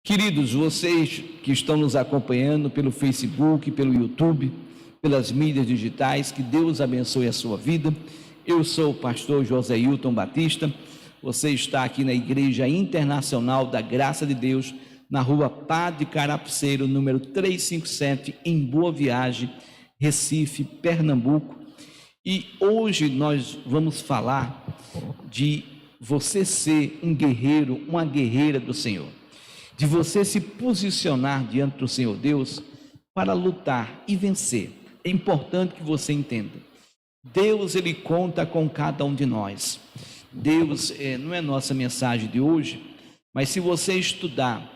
Queridos, vocês que estão nos acompanhando pelo Facebook, pelo YouTube, pelas mídias digitais, que Deus abençoe a sua vida. Eu sou o pastor José Hilton Batista. Você está aqui na Igreja Internacional da Graça de Deus, na rua Padre Carapceiro, número 357, em Boa Viagem, Recife, Pernambuco. E hoje nós vamos falar de você ser um guerreiro, uma guerreira do Senhor, de você se posicionar diante do Senhor Deus para lutar e vencer. É importante que você entenda, Deus, Ele conta com cada um de nós. Deus, não é nossa mensagem de hoje, mas se você estudar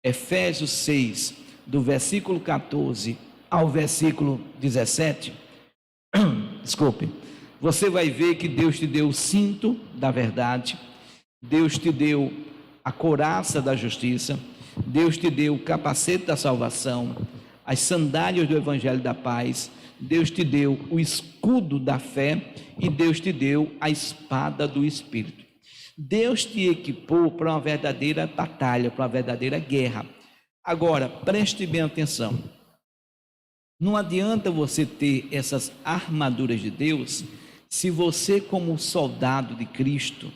Efésios 6, do versículo 14 ao versículo 17, desculpe, você vai ver que Deus te deu o cinto da verdade, Deus te deu a couraça da justiça, Deus te deu o capacete da salvação, as sandálias do evangelho da paz, Deus te deu o escudo da fé e Deus te deu a espada do Espírito. Deus te equipou para uma verdadeira batalha, para uma verdadeira guerra. Agora, preste bem atenção. Não adianta você ter essas armaduras de Deus se você, como soldado de Cristo,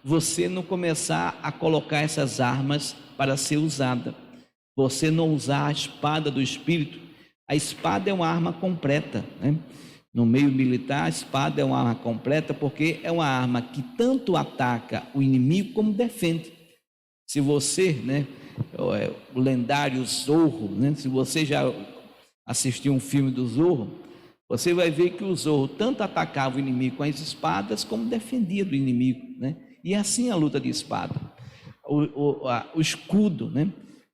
você não começar a colocar essas armas para ser usada. Você não usar a espada do Espírito. A espada é uma arma completa, né? No meio militar, a espada é uma arma completa porque é uma arma que tanto ataca o inimigo como defende. Se você, né, o lendário Zorro, né, se você já assistiu um filme do Zorro, você vai ver que o Zorro tanto atacava o inimigo com as espadas como defendia do inimigo, né? E assim a luta de espada. O escudo, né,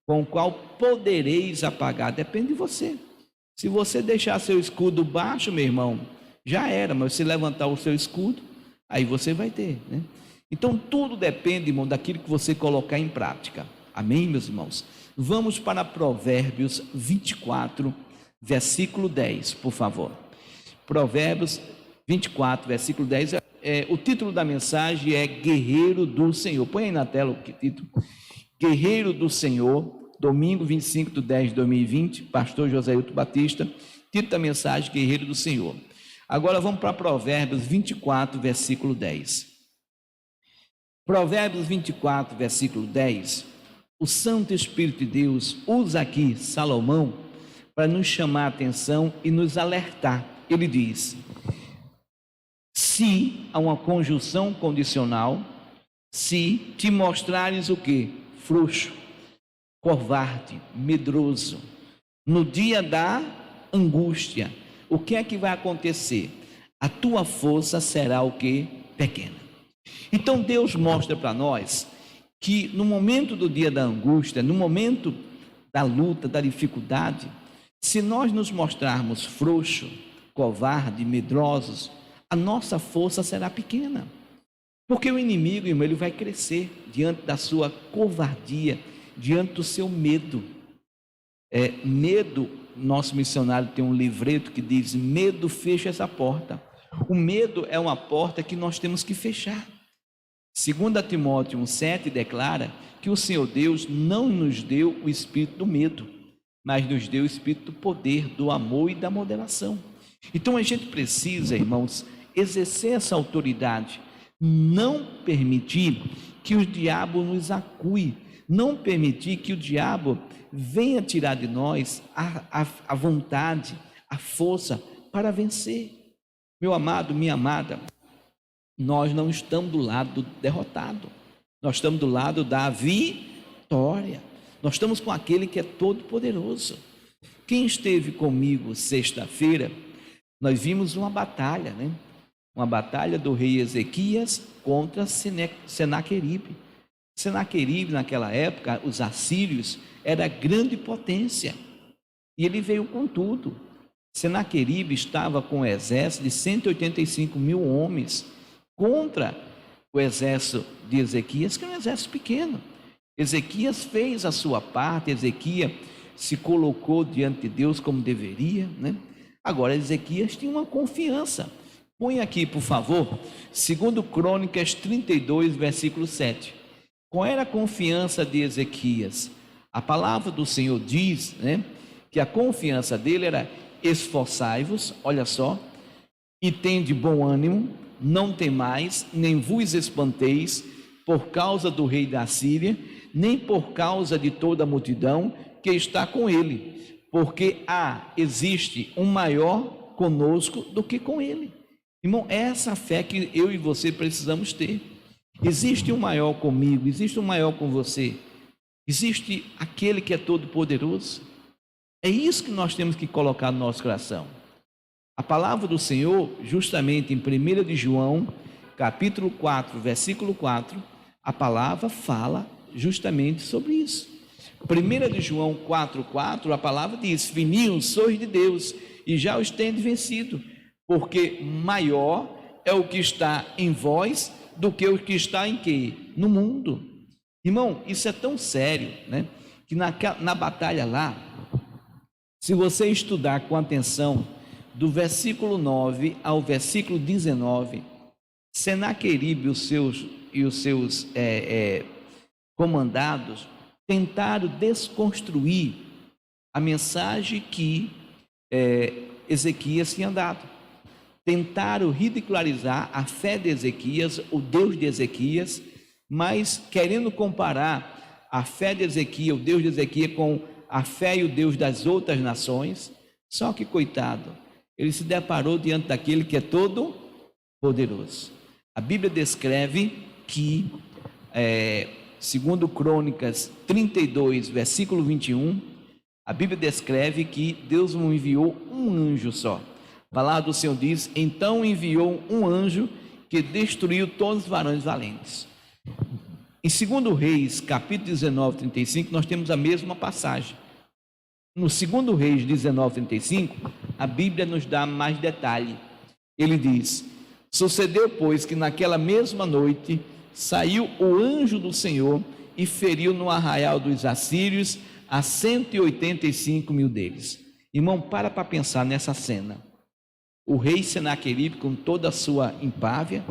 com o qual podereis apagar, depende de você. Se você deixar seu escudo baixo, meu irmão, já era, mas se levantar o seu escudo, aí você vai ter, né? Então tudo depende, irmão, daquilo que você colocar em prática. Amém, meus irmãos? Vamos para Provérbios 24, versículo 10, por favor. Provérbios 24, versículo 10, o título da mensagem é Guerreiro do Senhor. Põe aí na tela o título. Guerreiro do Senhor, domingo 25 de 10 de 2020, pastor José Hilton Batista, título da mensagem, Guerreiro do Senhor. Agora vamos para Provérbios 24, versículo 10. Provérbios 24, versículo 10, o Santo Espírito de Deus usa aqui Salomão para nos chamar a atenção e nos alertar. Ele diz: se há uma conjunção condicional, se te mostrares o quê? Frouxo, covarde, medroso, no dia da angústia, o que é que vai acontecer? A tua força será o quê? Pequena. Então Deus mostra para nós que no momento do dia da angústia, no momento da luta, da dificuldade, se nós nos mostrarmos frouxos, covardes, medrosos, a nossa força será pequena, porque o inimigo, irmão, ele vai crescer diante da sua covardia, diante do seu medo. Medo, nosso missionário tem um livreto que diz: medo fecha essa porta. O medo é uma porta que nós temos que fechar. 2 Timóteo 1,7 declara que o Senhor Deus não nos deu o espírito do medo, mas nos deu o espírito do poder, do amor e da moderação. Então a gente precisa, irmãos, exercer essa autoridade, não permitir que o diabo nos acue, não permitir que o diabo venha tirar de nós a vontade, a força para vencer. Meu amado, minha amada, nós não estamos do lado do derrotado, nós estamos do lado da vitória, nós estamos com aquele que é todo poderoso. Quem esteve comigo sexta-feira, nós vimos uma batalha, né? Uma batalha do rei Ezequias contra Senaqueribe. Senaqueribe, naquela época, os assírios, era grande potência, e ele veio com tudo. Senaqueribe estava com um exército de 185 mil homens contra o exército de Ezequias, que é um exército pequeno. Ezequias fez a sua parte, Ezequias se colocou diante de Deus como deveria, né? Agora Ezequias tinha uma confiança. Põe aqui, por favor, 2 Crônicas 32, versículo 7. Qual era a confiança de Ezequias? A palavra do Senhor diz, né, que a confiança dele era: esforçai-vos, olha só, e tende bom ânimo, não temais, nem vos espanteis por causa do rei da Síria, nem por causa de toda a multidão que está com ele, porque existe um maior conosco do que com ele. Irmão, é essa fé que eu e você precisamos ter. Existe um maior comigo, existe um maior com você, existe aquele que é todo poderoso. É isso que nós temos que colocar no nosso coração. A palavra do Senhor, justamente em 1 de João, capítulo 4, versículo 4, a palavra fala justamente sobre isso. 1 de João 4,4, a palavra diz: filhinhos, sois de Deus, e já os tendes vencido, porque maior é o que está em vós do que o que está em quê? No mundo. Irmão, isso é tão sério, né? Que na batalha lá, se você estudar com atenção, do versículo 9 ao versículo 19, Senaqueribe e os seus comandados tentaram desconstruir a mensagem que Ezequias tinha dado. Tentaram ridicularizar a fé de Ezequias, o Deus de Ezequias, mas querendo comparar a fé de Ezequias, o Deus de Ezequias, com a fé e o Deus das outras nações. Só que, coitado, ele se deparou diante daquele que é todo poderoso. A Bíblia descreve que, segundo Crônicas 32, versículo 21, a Bíblia descreve que Deus não enviou um anjo só. A palavra do Senhor diz: então enviou um anjo que destruiu todos os varões valentes. Em 2 Reis, capítulo 19, 35, nós temos a mesma passagem. No 2 Reis 19, 35, a Bíblia nos dá mais detalhe. Ele diz: sucedeu, pois, que naquela mesma noite saiu o anjo do Senhor e feriu no arraial dos assírios a 185 mil deles. Irmão, para pensar nessa cena. O rei Senaqueribe, com toda a sua empávia,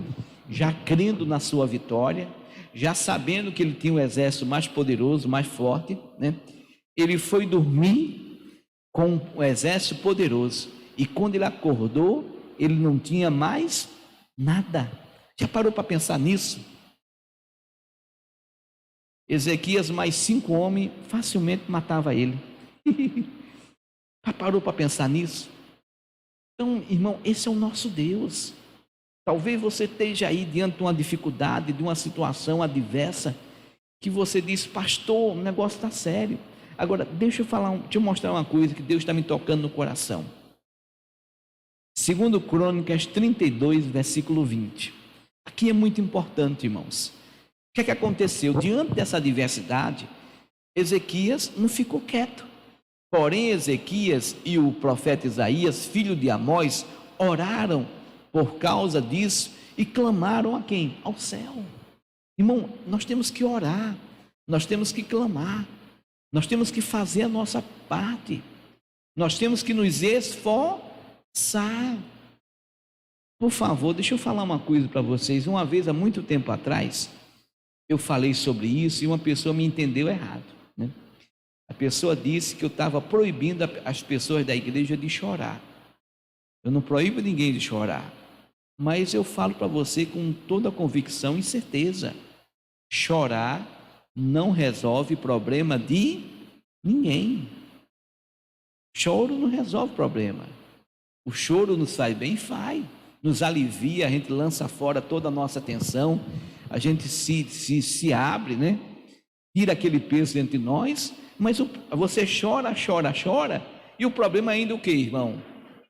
já crendo na sua vitória, já sabendo que ele tinha um exército mais poderoso, mais forte, né? Ele foi dormir com um exército poderoso, e quando ele acordou, ele não tinha mais nada. Já parou para pensar nisso? Ezequias mais 5 homens facilmente matava ele. Já parou para pensar nisso? Então, irmão, esse é o nosso Deus. Talvez você esteja aí diante de uma dificuldade, de uma situação adversa, que você diz: pastor, o negócio está sério. Agora, deixa eu mostrar uma coisa que Deus está me tocando no coração. Segundo Crônicas 32, versículo 20. Aqui é muito importante, irmãos. O que aconteceu? Diante dessa adversidade, Ezequias não ficou quieto. Porém, Ezequias e o profeta Isaías, filho de Amós, oraram por causa disso e clamaram a quem? Ao céu. Irmão, nós temos que orar, nós temos que clamar, nós temos que fazer a nossa parte, nós temos que nos esforçar. Por favor, deixa eu falar uma coisa para vocês. Uma vez, há muito tempo atrás, eu falei sobre isso e uma pessoa me entendeu errado, né? A pessoa disse que eu estava proibindo as pessoas da igreja de chorar. Eu não proíbo ninguém de chorar, mas eu falo para você com toda a convicção e certeza: chorar não resolve problema de ninguém. Choro não resolve problema. O choro nos faz bem, faz, nos alivia, a gente lança fora toda a nossa tensão, a gente se abre, né? Tira aquele peso dentro de nós. Mas você chora, e o problema ainda o que, irmão?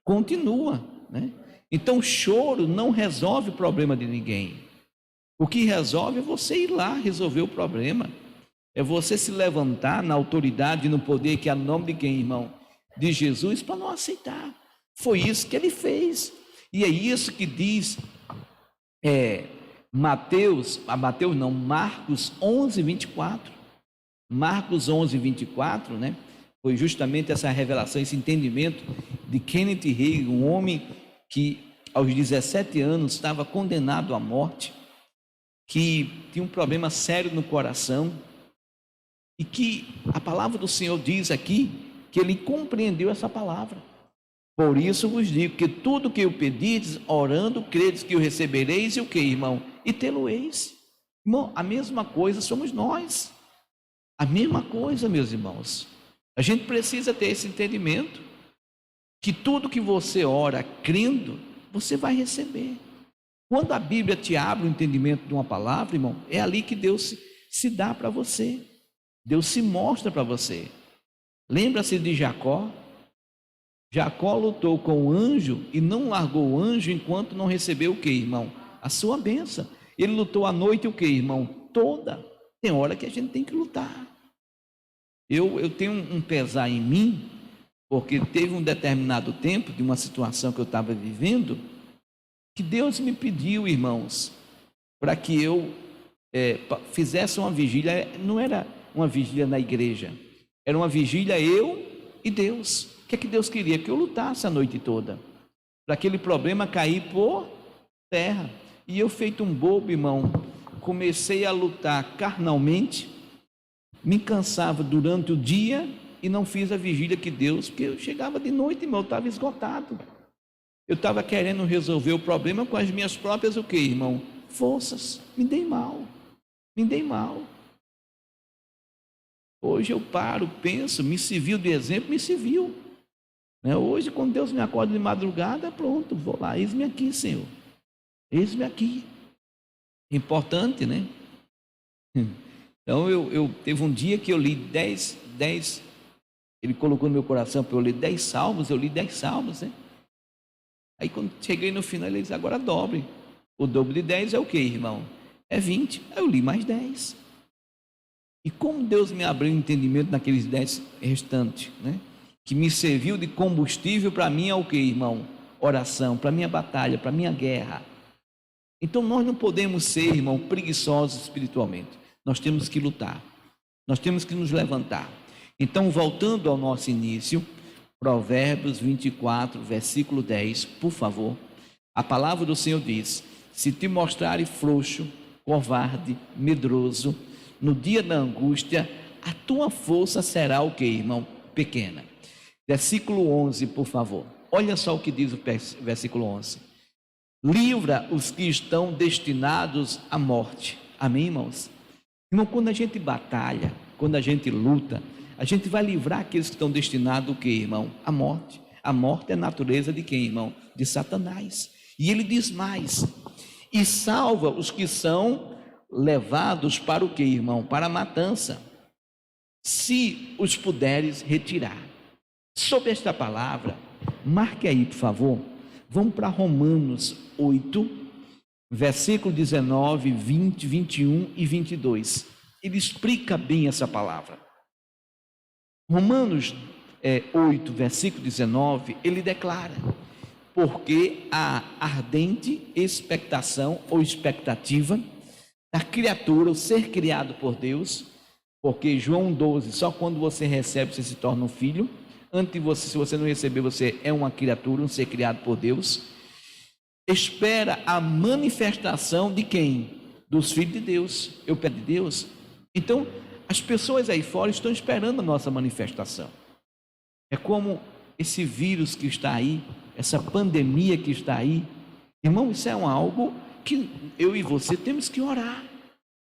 Continua, né? Então o choro não resolve o problema de ninguém. O que resolve é você ir lá resolver o problema. É você se levantar na autoridade e no poder que é o nome de quem, irmão? De Jesus, para não aceitar. Foi isso que ele fez. E é isso que diz Marcos 11, 24. Marcos 11, 24, né? Foi justamente essa revelação, esse entendimento de Kenneth Hagin, um homem que aos 17 anos estava condenado à morte, que tinha um problema sério no coração, E que a palavra do Senhor diz aqui que ele compreendeu essa palavra. Por isso vos digo que tudo que eu pedides, orando, credes que o recebereis, e o que, irmão? E tê-lo-eis. Irmão, a mesma coisa somos nós. A mesma coisa, meus irmãos. A gente precisa ter esse entendimento, que tudo que você ora crendo, você vai receber. Quando a Bíblia te abre o entendimento de uma palavra, irmão, é ali que Deus se dá para você. Deus se mostra para você. Lembra-se de Jacó? Jacó lutou com o anjo e não largou o anjo enquanto não recebeu o que, irmão? A sua bênção. Ele lutou a noite o que, irmão? Toda. Tem hora que a gente tem que lutar. Eu tenho um pesar em mim, porque teve um determinado tempo de uma situação que eu estava vivendo, que Deus me pediu, irmãos, para que eu fizesse uma vigília. Não era uma vigília na igreja, era uma vigília eu e Deus. O que é que Deus queria? Que eu lutasse a noite toda, para aquele problema cair por terra. E eu, feito um bobo, irmão, comecei a lutar carnalmente, me cansava durante o dia e não fiz a vigília que Deus, porque eu chegava de noite, irmão, eu estava esgotado. Eu estava querendo resolver o problema com as minhas próprias, o que, irmão? Forças. Me dei mal. Hoje eu paro, penso, me serviu de exemplo, me serviu. Hoje, quando Deus me acorda de madrugada, pronto, vou lá, eis-me aqui, Senhor. Eis-me aqui. Importante, né? Então, eu teve um dia que eu li 10, ele colocou no meu coração para eu ler 10 salmos, eu li 10 salmos, né? Aí, quando cheguei no final, ele disse, agora dobre. O dobro de 10 é o que, irmão? É 20. Aí eu li mais 10. E como Deus me abriu o entendimento naqueles 10 restantes, né? Que me serviu de combustível para mim é o que, irmão? Oração, para minha batalha, para minha guerra. Então nós não podemos ser, irmão, preguiçosos espiritualmente. Nós temos que lutar. Nós temos que nos levantar. Então, voltando ao nosso início, Provérbios 24, versículo 10, por favor. A palavra do Senhor diz: se te mostrares frouxo, covarde, medroso, no dia da angústia, a tua força será o que, irmão? Pequena. Versículo 11, por favor. Olha só o que diz o versículo 11. Livra os que estão destinados à morte. Amém, irmãos? Irmão, quando a gente batalha, quando a gente luta, a gente vai livrar aqueles que estão destinados o que, irmão? À morte. A morte é a natureza de quem, irmão? De Satanás. E ele diz mais: e salva os que são levados para o que, irmão? Para a matança, se os puderes retirar. Sobre esta palavra, marque aí, por favor. Vamos para Romanos 8, versículo 19, 20, 21 e 22. Ele explica bem essa palavra. Romanos 8, versículo 19, ele declara: porque a ardente expectação ou expectativa da criatura, o ser criado por Deus, porque João 12, só quando você recebe você se torna um filho. Antes de você, se você não receber, você é uma criatura, um ser criado por Deus. Espera a manifestação de quem? Dos filhos de Deus. Eu pedi de Deus. Então, as pessoas aí fora estão esperando a nossa manifestação. É como esse vírus que está aí, essa pandemia que está aí. Irmão, isso é algo que eu e você temos que orar.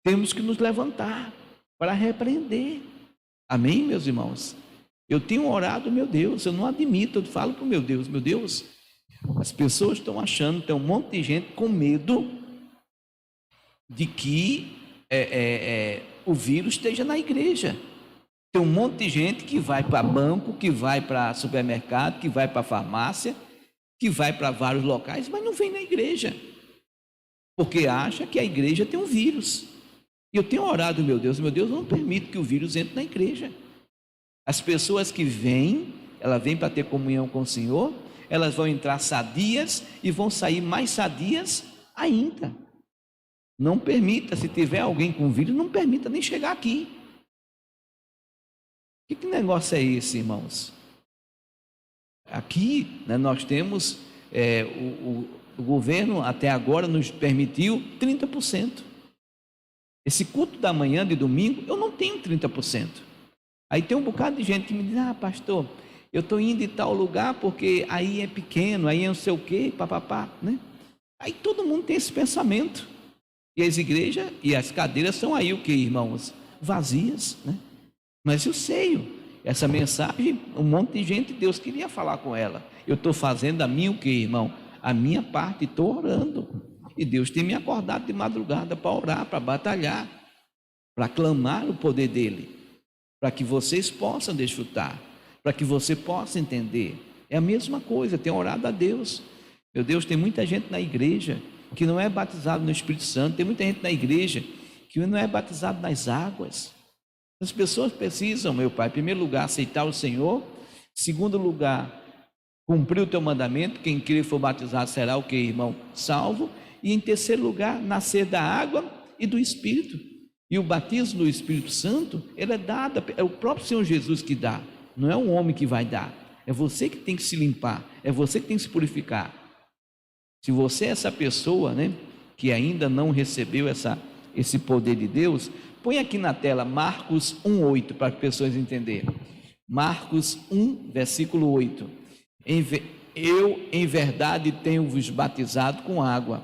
Temos que nos levantar para repreender. Amém, meus irmãos? Eu tenho orado, meu Deus, eu não admito, eu falo para o meu Deus, as pessoas estão achando, tem um monte de gente com medo de que o vírus esteja na igreja. Tem um monte de gente que vai para banco, que vai para supermercado, que vai para farmácia, que vai para vários locais, mas não vem na igreja, porque acha que a igreja tem um vírus. E eu tenho orado, meu Deus, não permite que o vírus entre na igreja. As pessoas que vêm, elas vêm para ter comunhão com o Senhor, elas vão entrar sadias e vão sair mais sadias ainda. Não permita, se tiver alguém com vírus, não permita nem chegar aqui. Que negócio é esse, irmãos? Aqui, né, nós temos, o governo até agora nos permitiu 30%. Esse culto da manhã de domingo, eu não tenho 30%. Aí tem um bocado de gente que me diz: ah, pastor, eu estou indo em tal lugar porque aí é pequeno, aí é não sei o quê, papapá, né? Aí todo mundo tem esse pensamento. E as igrejas e as cadeiras são aí o que, irmãos? Vazias, né? Mas eu sei, essa mensagem, um monte de gente, Deus queria falar com ela. Eu estou fazendo a minha o que, irmão? A minha parte, estou orando. E Deus tem me acordado de madrugada para orar, para batalhar, para clamar o poder dele, para que vocês possam desfrutar, para que você possa entender. É a mesma coisa, tem orado a Deus. Meu Deus, tem muita gente na igreja que não é batizado no Espírito Santo, tem muita gente na igreja que não é batizado nas águas. As pessoas precisam, meu Pai, em primeiro lugar, aceitar o Senhor, em segundo lugar, cumprir o teu mandamento, quem crer e for batizado será o que, irmão? Salvo. E em terceiro lugar, nascer da água e do Espírito. E o batismo do Espírito Santo, ele é dado, é o próprio Senhor Jesus que dá, não é um homem que vai dar, é você que tem que se limpar, é você que tem que se purificar. Se você é essa pessoa, né, que ainda não recebeu esse poder de Deus, põe aqui na tela Marcos 1:8 para as pessoas entenderem. Marcos 1, versículo 8. Eu em verdade tenho vos batizado com água,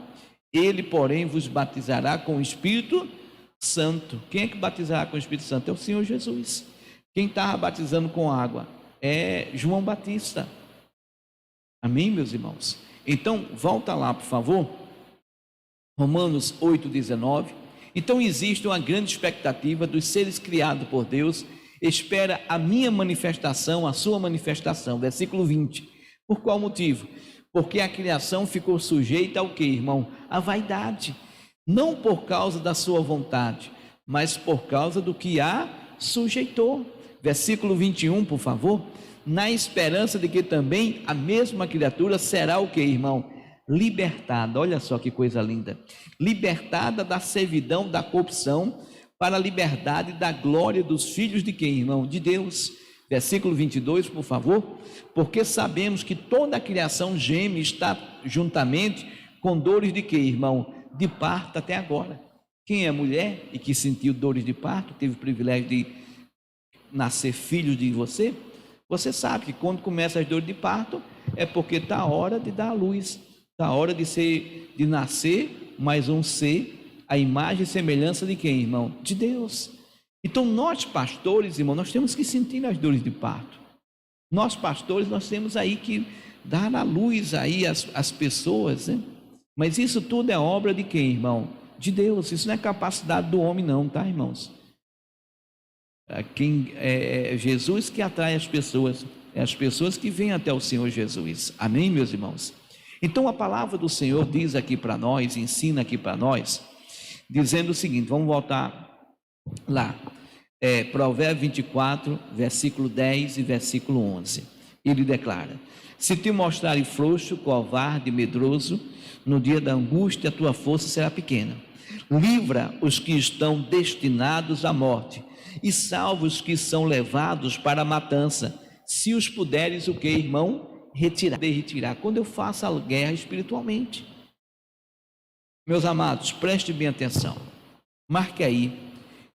ele porém vos batizará com o Espírito Santo. Quem é que batizará com o Espírito Santo? É o Senhor Jesus. Quem estava batizando com água é João Batista. Amém, meus irmãos? Então, volta lá, por favor. Romanos 8:19. Então existe uma grande expectativa dos seres criados por Deus, espera a minha manifestação, a sua manifestação. Versículo 20. Por qual motivo? Porque a criação ficou sujeita ao que, irmão? A vaidade. Não por causa da sua vontade, mas por causa do que a sujeitou. Versículo 21, por favor. Na esperança de que também a mesma criatura será o que, irmão? Libertada. Olha só que coisa linda. Libertada da servidão, da corrupção, para a liberdade da glória dos filhos de quem, irmão? De Deus. Versículo 22, por favor. Porque sabemos que toda a criação geme, está juntamente com dores de que, irmão? De parto até agora. Quem é mulher e que sentiu dores de parto, teve o privilégio de nascer filho de você, você sabe que quando começa as dores de parto, é porque está a hora de dar a luz, está a hora de nascer mais um ser, a imagem e semelhança de quem, irmão? De Deus. Então nós pastores, irmão, nós temos que sentir as dores de parto. Nós pastores, nós temos aí que dar a luz aí às pessoas, né? Mas isso tudo é obra de quem, irmão? De Deus. Isso não é capacidade do homem não, tá, irmãos? É Jesus que atrai as pessoas, é as pessoas que vêm até o Senhor Jesus. Amém, meus irmãos? Então a palavra do Senhor diz aqui para nós, ensina aqui para nós, dizendo o seguinte, vamos voltar lá, Provérbios 24, versículo 10 e versículo 11. Ele declara: se te mostrares frouxo, covarde, medroso, no dia da angústia a tua força será pequena. Livra os que estão destinados à morte e salva os que são levados para a matança, se os puderes o que, irmão? Retirar. Quando eu faço a guerra espiritualmente. Meus amados, preste bem atenção. Marque aí,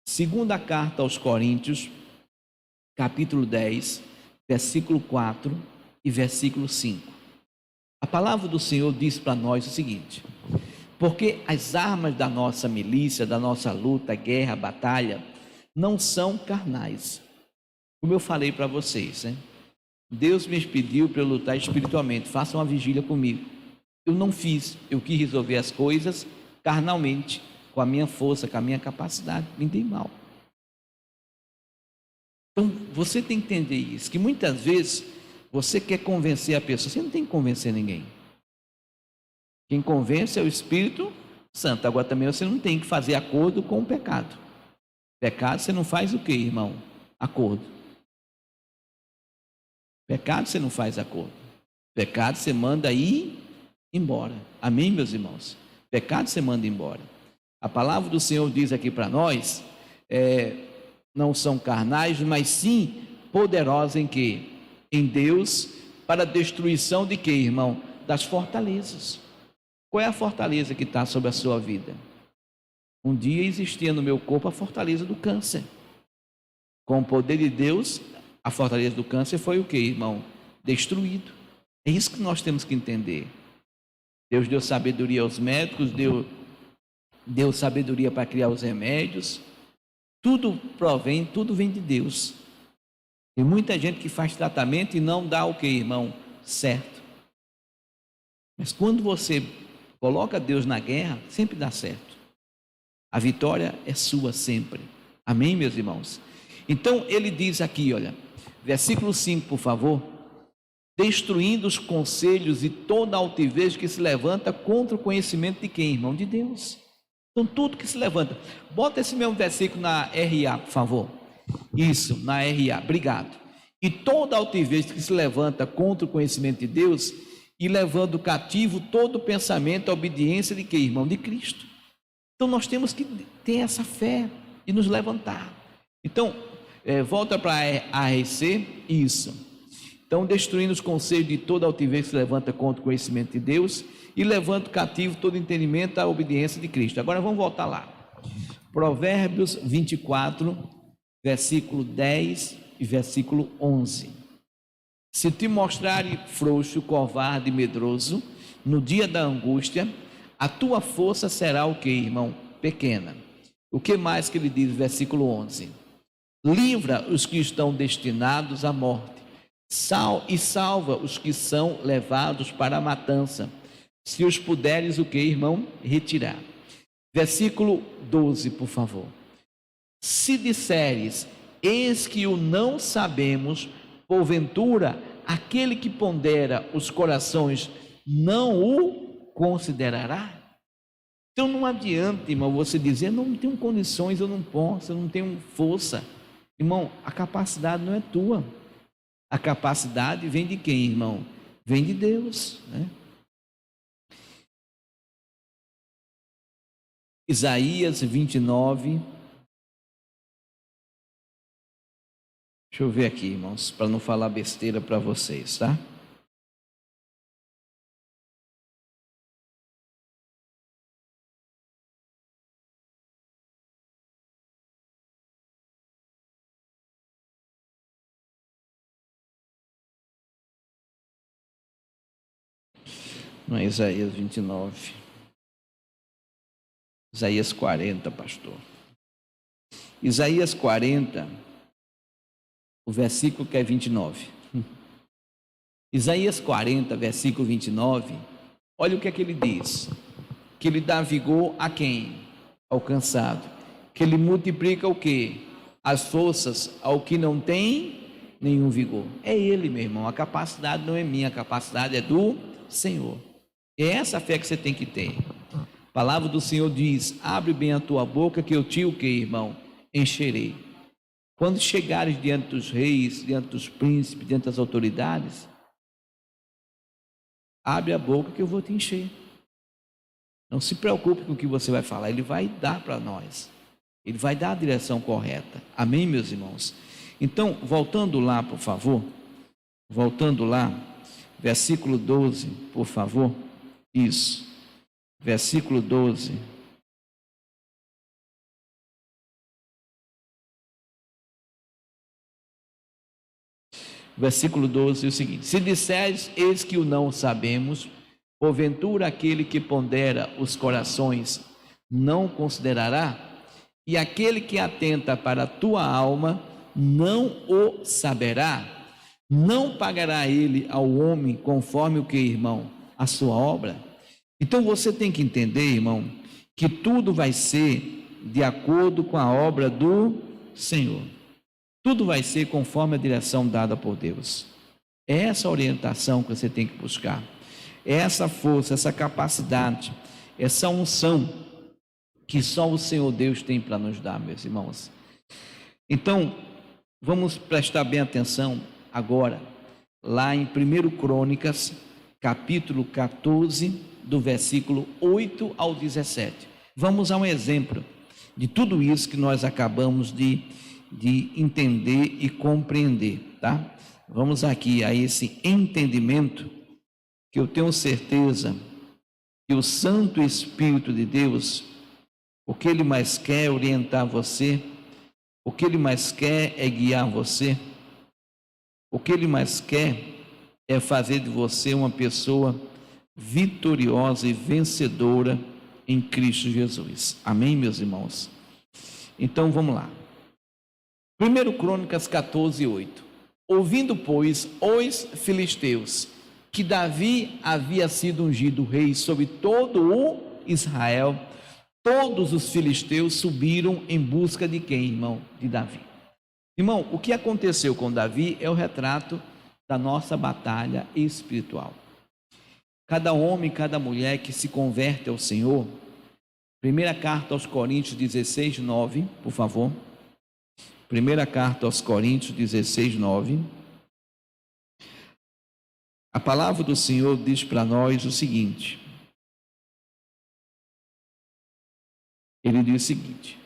segunda carta aos Coríntios, capítulo 10, versículo 4 e versículo 5. A palavra do Senhor diz para nós o seguinte: porque as armas da nossa milícia, da nossa luta, guerra, batalha, não são carnais. Como eu falei para vocês, né? Deus me pediu para eu lutar espiritualmente, faça uma vigília comigo. Eu não fiz, eu quis resolver as coisas carnalmente, com a minha força, com a minha capacidade, me dei mal. Então, você tem que entender isso, que muitas vezes você quer convencer a pessoa, você não tem que convencer ninguém. Quem convence é o Espírito Santo. Agora também você não tem que fazer acordo com o pecado. Pecado você não faz o que, irmão? Acordo. Pecado você não faz acordo. Pecado você manda ir embora. Amém, meus irmãos? Pecado você manda embora. A palavra do Senhor diz aqui para nós, não são carnais, mas sim poderosos em quê? Em Deus, para a destruição de quê, irmão? Das fortalezas. Qual é a fortaleza que está sobre a sua vida? Um dia existia no meu corpo a fortaleza do câncer. Com o poder de Deus, a fortaleza do câncer foi o que, irmão? Destruído. É isso que nós temos que entender. Deus deu sabedoria aos médicos, deu sabedoria para criar os remédios. Tudo vem de Deus. Tem muita gente que faz tratamento e não dá o que, irmão? Certo. Mas quando você coloca Deus na guerra, sempre dá certo. A vitória é sua sempre. Amém, meus irmãos? Então ele diz aqui, olha, versículo 5, por favor: destruindo os conselhos e toda altivez que se levanta contra o conhecimento de quem, irmão? De Deus. Então tudo que se levanta, bota esse mesmo versículo na RA, por favor. Isso, na RA, obrigado. E toda altivez que se levanta contra o conhecimento de Deus, e levando cativo todo pensamento à obediência de quem, irmão? De Cristo. Então nós temos que ter essa fé e nos levantar. Então, volta para a ARC, isso. Então, destruindo os conselhos de toda altivez que se levanta contra o conhecimento de Deus, e levando cativo todo entendimento à obediência de Cristo. Agora vamos voltar lá. Provérbios 24, versículo 10 e versículo 11. Se te mostrares frouxo, covarde e medroso, no dia da angústia, a tua força será o que, irmão? Pequena. O que mais que ele diz, versículo 11? Livra os que estão destinados à morte, e salva os que são levados para a matança, se os puderes o que, irmão? Retirar. Versículo 12, por favor. Se disseres, eis que o não sabemos, porventura, aquele que pondera os corações não o considerará? Então não adianta, irmão, você dizer, não tenho condições, eu não posso, eu não tenho força. Irmão, a capacidade não é tua. A capacidade vem de quem, irmão? Vem de Deus, né? Isaías 29. Deixa eu ver aqui, irmãos, para não falar besteira para vocês, tá? Não é Isaías 29. Isaías 40, pastor. Isaías 40, o versículo que é 29. Isaías 40, versículo 29. Olha o que é que ele diz. Que ele dá vigor a quem? Ao cansado. Que ele multiplica o quê? As forças ao que não tem nenhum vigor. É ele, meu irmão. A capacidade não é minha, a capacidade é do Senhor. É essa fé que você tem que ter. A palavra do Senhor diz: abre bem a tua boca que eu te o que, irmão? Encherei. Quando chegares diante dos reis, diante dos príncipes, diante das autoridades, abre a boca que eu vou te encher. Não se preocupe com o que você vai falar, ele vai dar para nós. Ele vai dar a direção correta. Amém, meus irmãos? Então, voltando lá, por favor. Voltando lá, versículo 12, por favor. Isso. Versículo 12. Versículo 12 é o seguinte: se disseres, eis que o não sabemos, porventura aquele que pondera os corações não considerará? E aquele que atenta para a tua alma não o saberá? Não pagará ele ao homem conforme o que, irmão? A sua obra? Então você tem que entender, irmão, que tudo vai ser de acordo com a obra do Senhor. Tudo vai ser conforme a direção dada por Deus. É essa orientação que você tem que buscar. É essa força, essa capacidade, essa unção que só o Senhor Deus tem para nos dar, meus irmãos. Então, vamos prestar bem atenção agora, lá em 1 Crônicas, capítulo 14, do versículo 8 ao 17. Vamos a um exemplo de tudo isso que nós acabamos de entender e compreender, tá? Vamos aqui a esse entendimento, que eu tenho certeza que o Santo Espírito de Deus, o que Ele mais quer é orientar você O que Ele mais quer é guiar você. O que Ele mais quer é fazer de você uma pessoa vitoriosa e vencedora em Cristo Jesus. Amém, meus irmãos? Então vamos lá. 1 Crônicas 14, 8. Ouvindo, pois, os filisteus que Davi havia sido ungido rei sobre todo o Israel, todos os filisteus subiram em busca de quem, irmão? De Davi. Irmão, o que aconteceu com Davi é o retrato da nossa batalha espiritual. Cada homem, cada mulher que se converte ao Senhor, primeira carta aos Coríntios 16, 9, por favor. Primeira carta aos Coríntios 16, 9. A palavra do Senhor diz para nós o seguinte. Ele diz o seguinte: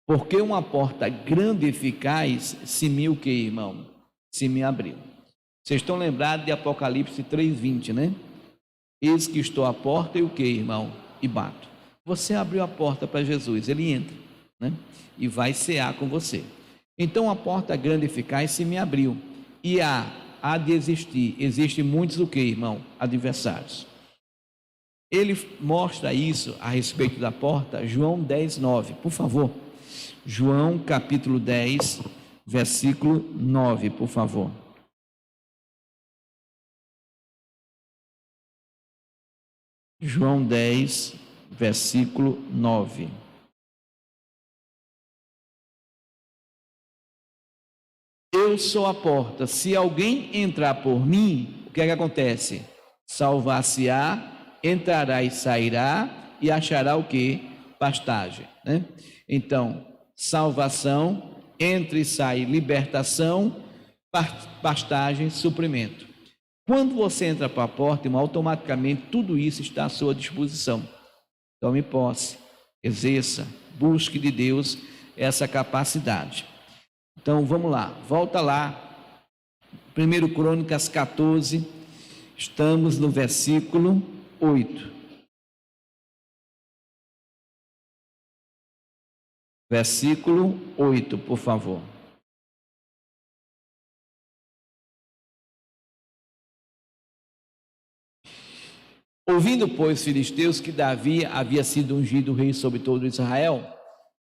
porque uma porta grande e eficaz se me o que, irmão? Se me abriu. Vocês estão lembrados de Apocalipse 3:20, né? Eis que estou à porta e o que, irmão? E bato. Você abriu a porta para Jesus, ele entra, né? E vai cear com você. Então a porta grande e eficaz se me abriu. E há de existir. Existem muitos o que, irmão? Adversários. Ele mostra isso a respeito da porta, João 10, 9. Por favor. João capítulo 10, versículo 9, por favor. João 10, versículo 9. Eu sou a porta, se alguém entrar por mim, o que é que acontece? Salvar-se-á, entrará e sairá, e achará o que? Pastagem, né? Então, salvação, entra e sai, libertação, pastagem, suprimento. Quando você entra para a porta, irmão, automaticamente tudo isso está à sua disposição. Tome posse, exerça, busque de Deus essa capacidade. Então vamos lá, volta lá, 1 Crônicas 14, estamos no versículo 8. Versículo 8, por favor. Ouvindo, pois, filisteus que Davi havia sido ungido rei sobre todo Israel,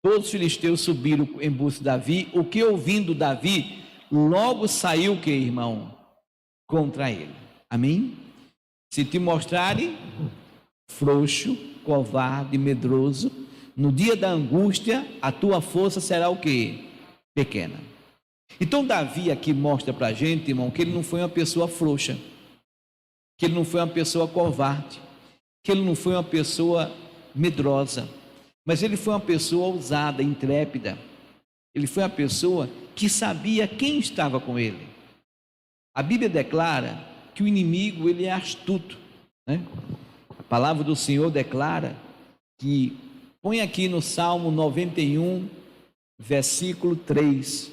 todos os filisteus subiram em busca de Davi. O que ouvindo Davi, logo saiu o que, irmão? Contra ele. Amém? Se te mostrarem frouxo, covarde, medroso, no dia da angústia, a tua força será o que? Pequena. Então Davi aqui mostra para a gente, irmão, que ele não foi uma pessoa frouxa, que ele não foi uma pessoa covarde, que ele não foi uma pessoa medrosa, mas ele foi uma pessoa ousada, intrépida. Ele foi uma pessoa que sabia quem estava com ele. A Bíblia declara que o inimigo, ele é astuto, né? A palavra do Senhor declara que, põe aqui no Salmo 91, versículo 3.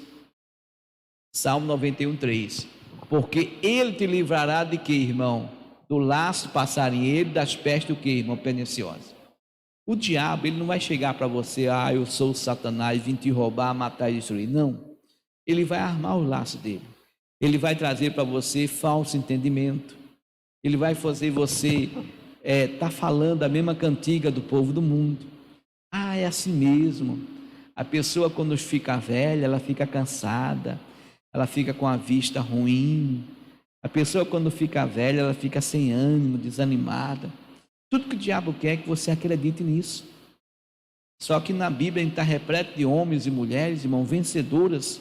Salmo 91, 3. Porque ele te livrará de que, irmão? Do laço passarinheiro, das pestes, o que, irmão? Perniciosas. O diabo, ele não vai chegar para você, eu sou o Satanás, vim te roubar, matar e destruir. Não. Ele vai armar o laço dele. Ele vai trazer para você falso entendimento. Ele vai fazer você tá falando a mesma cantiga do povo do mundo. É assim mesmo. A pessoa, quando fica velha, ela fica cansada, ela fica com a vista ruim. A pessoa, quando fica velha, ela fica sem ânimo, desanimada. Tudo que o diabo quer é que você acredite nisso. Só que na Bíblia a gente está repleto de homens e mulheres, irmão, vencedoras,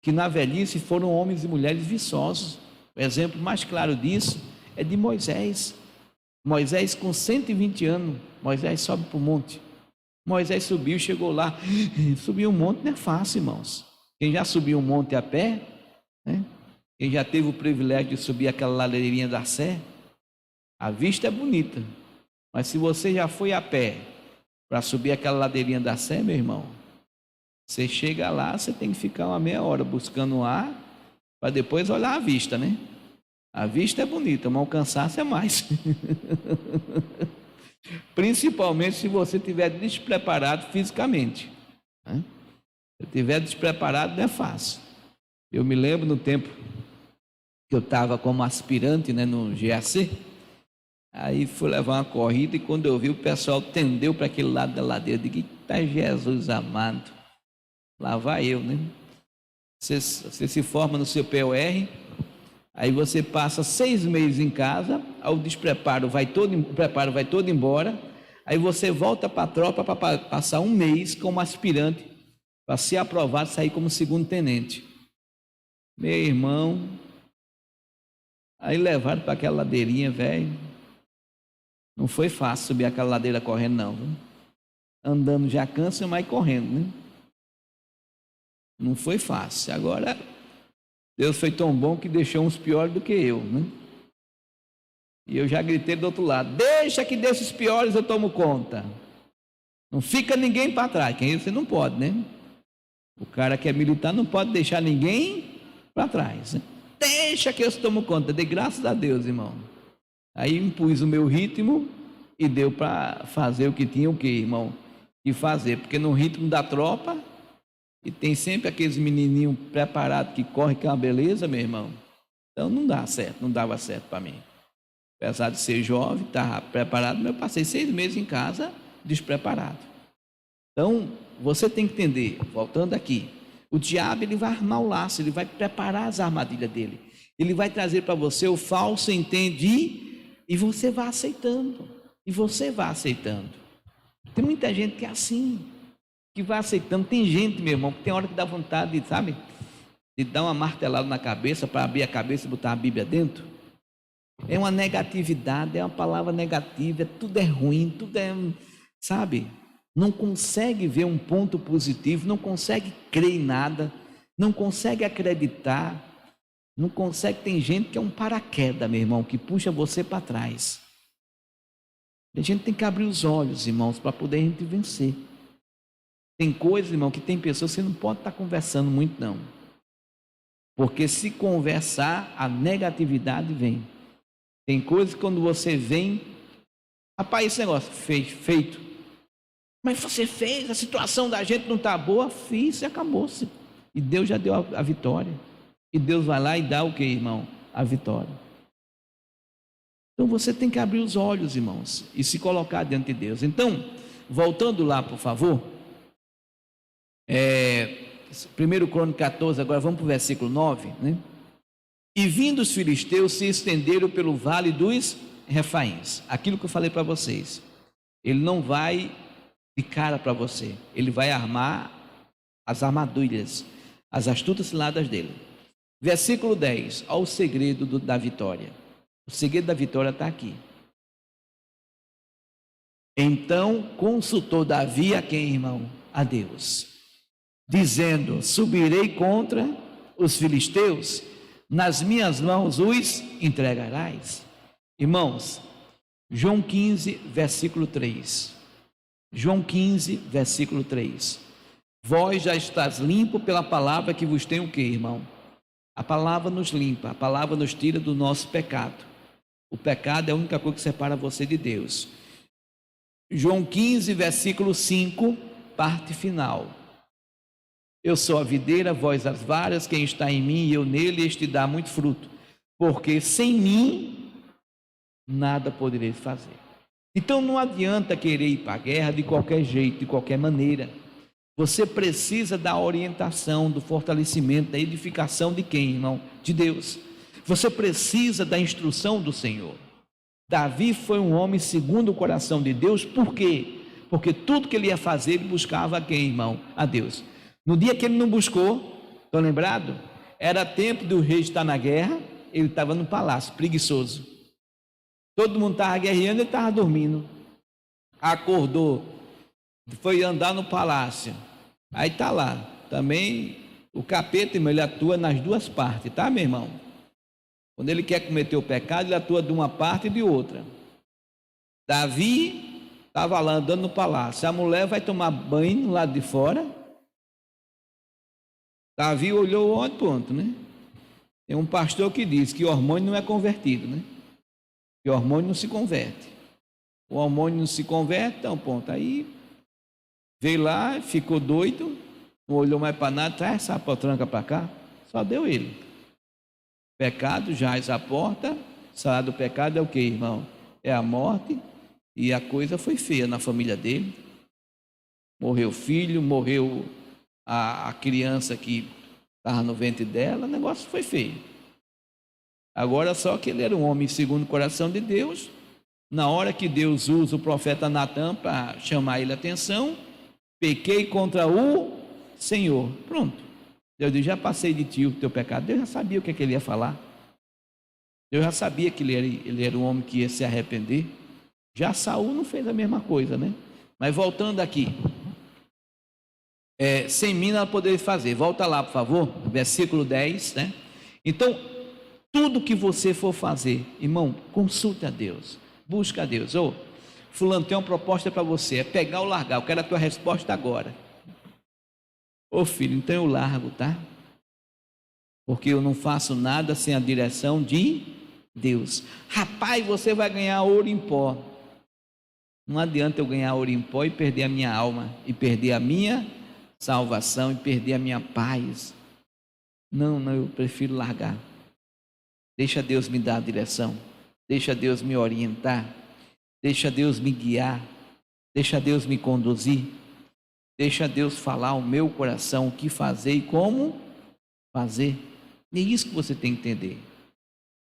que na velhice foram homens e mulheres viçosos. O exemplo mais claro disso é de Moisés. Moisés, com 120 anos, Moisés sobe para o monte. Moisés subiu, chegou lá. Subir um monte não é fácil, irmãos. Quem já subiu um monte a pé, né? Quem já teve o privilégio de subir aquela ladeirinha da Sé, a vista é bonita, mas se você já foi a pé para subir aquela ladeirinha da Sé, meu irmão, você chega lá, você tem que ficar uma meia hora buscando um ar, para depois olhar a vista, né? A vista é bonita, mas o cansaço é mais. Principalmente se você estiver despreparado fisicamente, né? Se estiver despreparado, não é fácil. Eu me lembro no tempo que eu estava como aspirante, né, no GAC, aí fui levar uma corrida e quando eu vi o pessoal tendeu para aquele lado da ladeira, eu digo, eita Jesus amado, lá vai eu, né? Você se forma no seu POR, aí você passa 6 meses em casa, o preparo vai todo embora, aí você volta para a tropa para passar 1 mês como aspirante, para ser aprovado e sair como segundo tenente. Meu irmão, aí levaram para aquela ladeirinha, velho. Não foi fácil subir aquela ladeira correndo, não. Viu? Andando já cansa, mas correndo, né? Não foi fácil. Agora, Deus foi tão bom que deixou uns piores do que eu, né? E eu já gritei do outro lado: deixa que desses piores eu tomo conta. Não fica ninguém para trás. Quem você não pode, né? O cara que é militar não pode deixar ninguém para trás, né? Deixa que eu tomo conta. Dei graças a Deus, irmão. Aí impus o meu ritmo e deu para fazer o que tinha o que, irmão? E fazer, porque no ritmo da tropa, e tem sempre aqueles menininhos preparados que correm com uma beleza, meu irmão. Então não dá certo, não dava certo para mim. Apesar de ser jovem, estava preparado, mas eu passei 6 meses em casa despreparado. Então, você tem que entender, voltando aqui, o diabo ele vai armar o laço, ele vai preparar as armadilhas dele. Ele vai trazer para você o falso entende e você vai aceitando. E você vai aceitando. Tem muita gente que é assim, que vai aceitando. Tem gente, meu irmão, que tem hora que dá vontade, sabe, de dar uma martelada na cabeça para abrir a cabeça e botar a Bíblia dentro. É uma negatividade, é uma palavra negativa, tudo é ruim, tudo é, sabe, não consegue ver um ponto positivo, não consegue crer em nada, não consegue acreditar, não consegue. Tem gente que é um paraquedas, meu irmão, que puxa você para trás. A gente tem que abrir os olhos, irmãos, para poder a gente vencer. Tem coisas, irmão, que tem pessoas que você não pode estar conversando muito, não. Porque se conversar, a negatividade vem. Tem coisas que quando você vem, rapaz, esse negócio feito. Mas você fez, a situação da gente não está boa, fiz e acabou-se. E Deus já deu a vitória. E Deus vai lá e dá o que, irmão? A vitória. Então você tem que abrir os olhos, irmãos, e se colocar diante de Deus. Então, voltando lá, por favor, 1 Crônicas 14, agora vamos para o versículo 9, né? E vindo os filisteus se estenderam pelo vale dos Refaíns. Aquilo que eu falei para vocês. Ele não vai de cara para você. Ele vai armar as armadilhas, as astutas ciladas dele. Versículo 10. Olha o segredo da vitória. O segredo da vitória está aqui. Então consultou Davi a quem, irmão? A Deus. Dizendo: subirei contra os filisteus, nas minhas mãos os entregarás. Irmãos, João 15, versículo 3. João 15, versículo 3. Vós já estás limpo pela palavra que vos tem o que, irmão? A palavra nos limpa, a palavra nos tira do nosso pecado. O pecado é a única coisa que separa você de Deus. João 15, versículo 5, parte final. Eu sou a videira, vós as varas, quem está em mim e eu nele, este dá muito fruto, porque sem mim nada podereis fazer. Então não adianta querer ir para a guerra de qualquer jeito, de qualquer maneira. Você precisa da orientação, do fortalecimento, da edificação de quem, irmão? De Deus. Você precisa da instrução do Senhor. Davi foi um homem segundo o coração de Deus. Por quê? Porque tudo que ele ia fazer, ele buscava a quem, irmão? A Deus. No dia que ele não buscou, estão lembrados? Era tempo do rei estar na guerra, ele estava no palácio, preguiçoso. Todo mundo estava guerreando, ele estava dormindo. Acordou, foi andar no palácio. Aí está lá, também o capeta, irmão, ele atua nas duas partes, tá, meu irmão? Quando ele quer cometer o pecado, ele atua de uma parte e de outra. Davi estava lá andando no palácio, a mulher vai tomar banho no lado de fora. Davi olhou o outro ponto, né? Tem um pastor que diz que o hormônio não é convertido, né? Que o hormônio não se converte. O hormônio não se converte, então ponto. Aí veio lá, ficou doido, não olhou mais para nada, traz essa potranca para cá, só deu ele. Pecado jaz à porta, salário do pecado é o que, irmão? É a morte, e a coisa foi feia na família dele. Morreu o filho, morreu a criança que estava no ventre dela, o negócio foi feio. Agora só que ele era um homem segundo o coração de Deus. Na hora que Deus usa o profeta Natã para chamar ele a atenção, pequei contra o Senhor. Pronto. Deus diz, já passei de ti o teu pecado. Deus já sabia o que ele ia falar. Deus já sabia que ele era um homem que ia se arrepender. Já Saul não fez a mesma coisa, né? Mas voltando aqui, sem mim ela poderia fazer. Volta lá, por favor, versículo 10, né? Então, tudo que você for fazer, irmão, consulte a Deus, busca a Deus. Fulano, tem uma proposta para você, é pegar ou largar, eu quero a tua resposta agora. Filho, então eu largo, tá? Porque eu não faço nada sem a direção de Deus. Rapaz, você vai ganhar ouro em pó. Não adianta eu ganhar ouro em pó e perder a minha alma, e perder a minha salvação, e perder a minha paz. Não, eu prefiro largar. Deixa Deus me dar a direção, deixa Deus me orientar, deixa Deus me guiar, deixa Deus me conduzir, deixa Deus falar ao meu coração o que fazer e como fazer. É isso que você tem que entender.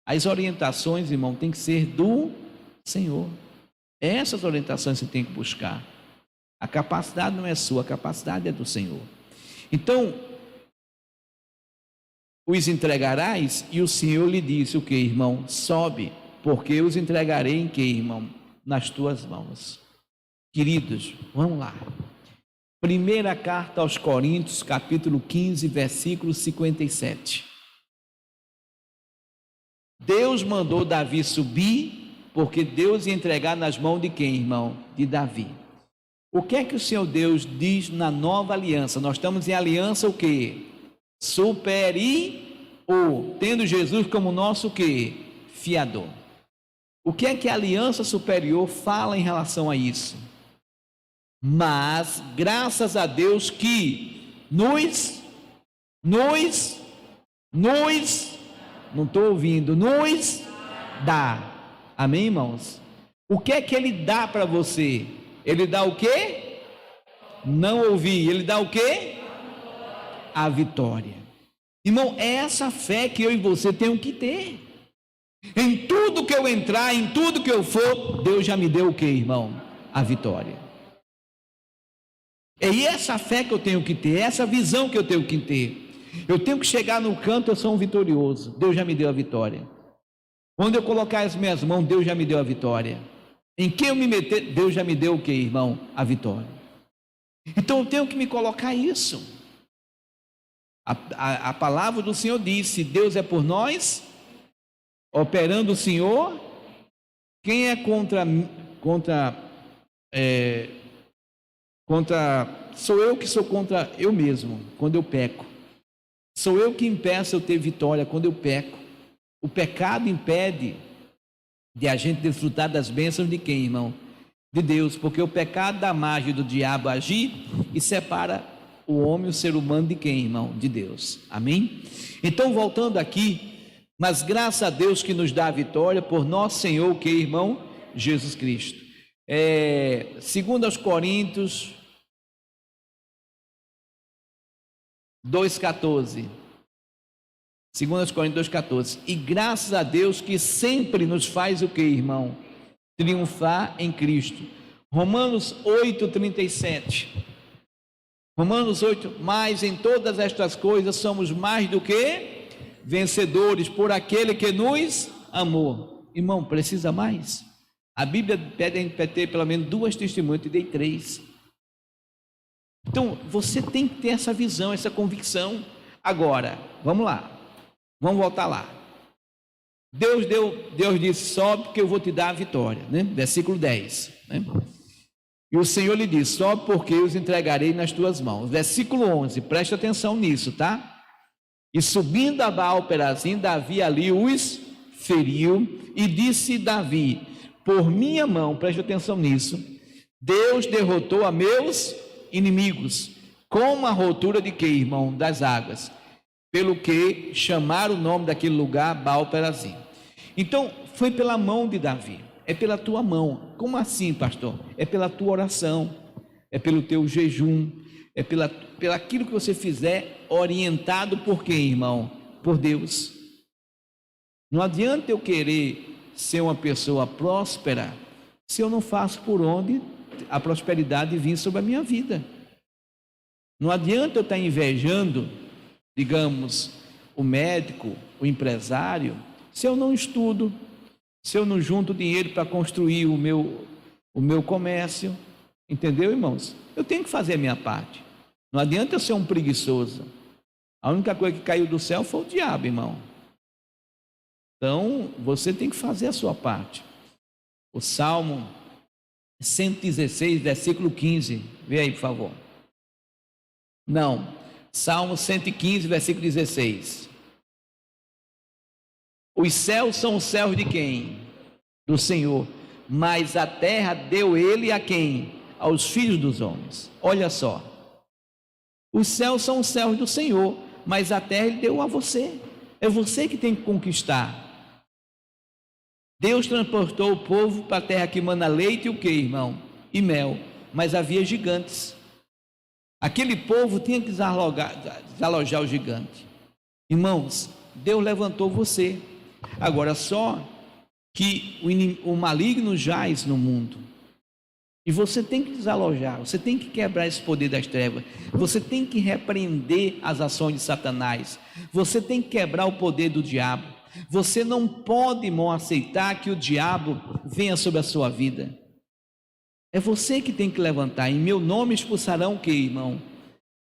As orientações, irmão, tem que ser do Senhor. Essas orientações você tem que buscar. A capacidade não é sua, a capacidade é do Senhor. Então, os entregarás, e o Senhor lhe disse o que, irmão? Sobe, porque eu os entregarei em que, irmão? Nas tuas mãos. Queridos, vamos lá. Primeira carta aos Coríntios, capítulo 15, versículo 57. Deus mandou Davi subir, porque Deus ia entregar nas mãos de quem, irmão? De Davi. O que é que o Senhor Deus diz na nova aliança? Nós estamos em aliança o quê? Superior, tendo Jesus como nosso o quê? Fiador. O que é que a aliança superior fala em relação a isso? Mas, graças a Deus que nos, não estou ouvindo, nos dá. Amém, irmãos? O que é que Ele dá para você? Ele dá o quê? Não ouvi. Ele dá o quê? A vitória. Irmão, é essa fé que eu e você temos que ter. Em tudo que eu entrar, em tudo que eu for, Deus já me deu o quê, irmão? A vitória. É essa fé que eu tenho que ter, essa visão que eu tenho que ter. Eu tenho que chegar no canto, eu sou um vitorioso. Deus já me deu a vitória. Quando eu colocar as minhas mãos, Deus já me deu a vitória. Em quem eu me meter, Deus já me deu o que, irmão? A vitória. Então eu tenho que me colocar isso. A palavra do Senhor diz: se Deus é por nós, operando o Senhor, quem é contra sou eu que sou contra eu mesmo, quando eu peco. Sou eu que impeço eu ter vitória quando eu peco. O pecado impede de a gente desfrutar das bênçãos de quem, irmão? De Deus, porque o pecado dá margem do diabo agir e separa o homem, o ser humano de quem, irmão? De Deus. Amém? Então, voltando aqui, mas graças a Deus que nos dá a vitória por nosso Senhor, o que, irmão? Jesus Cristo. Segundo aos Coríntios 2,14. Segundo aos Coríntios 2,14. E graças a Deus que sempre nos faz o que, irmão? Triunfar em Cristo. Romanos 8,37. Romanos 8, mas em todas estas coisas somos mais do que vencedores por aquele que nos amou. Irmão, precisa mais? A Bíblia pede a gente ter pelo menos 2 testemunhas, eu dei 3. Então, você tem que ter essa visão, essa convicção. Agora, vamos lá. Vamos voltar lá. Deus disse: sobe porque eu vou te dar a vitória, né? Versículo 10, né? E o Senhor lhe disse: sobe porque eu os entregarei nas tuas mãos. Versículo 11, preste atenção nisso, tá? E subindo a Baal-Perazim, Davi ali os feriu, e disse Davi: por minha mão, preste atenção nisso, Deus derrotou a meus inimigos. como a rotura de quê, irmão? Das águas, pelo que chamaram o nome daquele lugar Baal-Perazim. Então, foi pela mão de Davi, é pela tua mão. Como assim, pastor? É pela tua oração, é pelo teu jejum, é pelaquilo que você fizer, orientado por quem, irmão? Por Deus. Não adianta eu querer ser uma pessoa próspera, se eu não faço por onde a prosperidade vir sobre a minha vida. Não adianta eu estar invejando, digamos, o médico, o empresário, se eu não estudo, se eu não junto dinheiro para construir o meu comércio. Entendeu, irmãos? Eu tenho que fazer a minha parte. Não adianta eu ser um preguiçoso. A única coisa que caiu do céu foi o diabo, irmão. Então, você tem que fazer a sua parte. O Salmo 116, versículo 15. Vê aí, por favor. Não. Salmo 115, versículo 16. Os céus são os céus de quem? Do Senhor. Mas a terra deu ele a quem? Aos filhos dos homens. Olha só. Os céus são os céus do Senhor, mas a terra ele deu a você. É você que tem que conquistar. Deus transportou o povo para a terra que mana leite e o que, irmão? E mel. Mas havia gigantes. Aquele povo tinha que desalojar o gigante. Irmãos, Deus levantou você. Agora só que o maligno jaz no mundo. E você tem que desalojar, você tem que quebrar esse poder das trevas, você tem que repreender as ações de Satanás, você tem que quebrar o poder do diabo. Você não pode, irmão, aceitar que o diabo venha sobre a sua vida. É você que tem que levantar. Em meu nome expulsarão o que, irmão?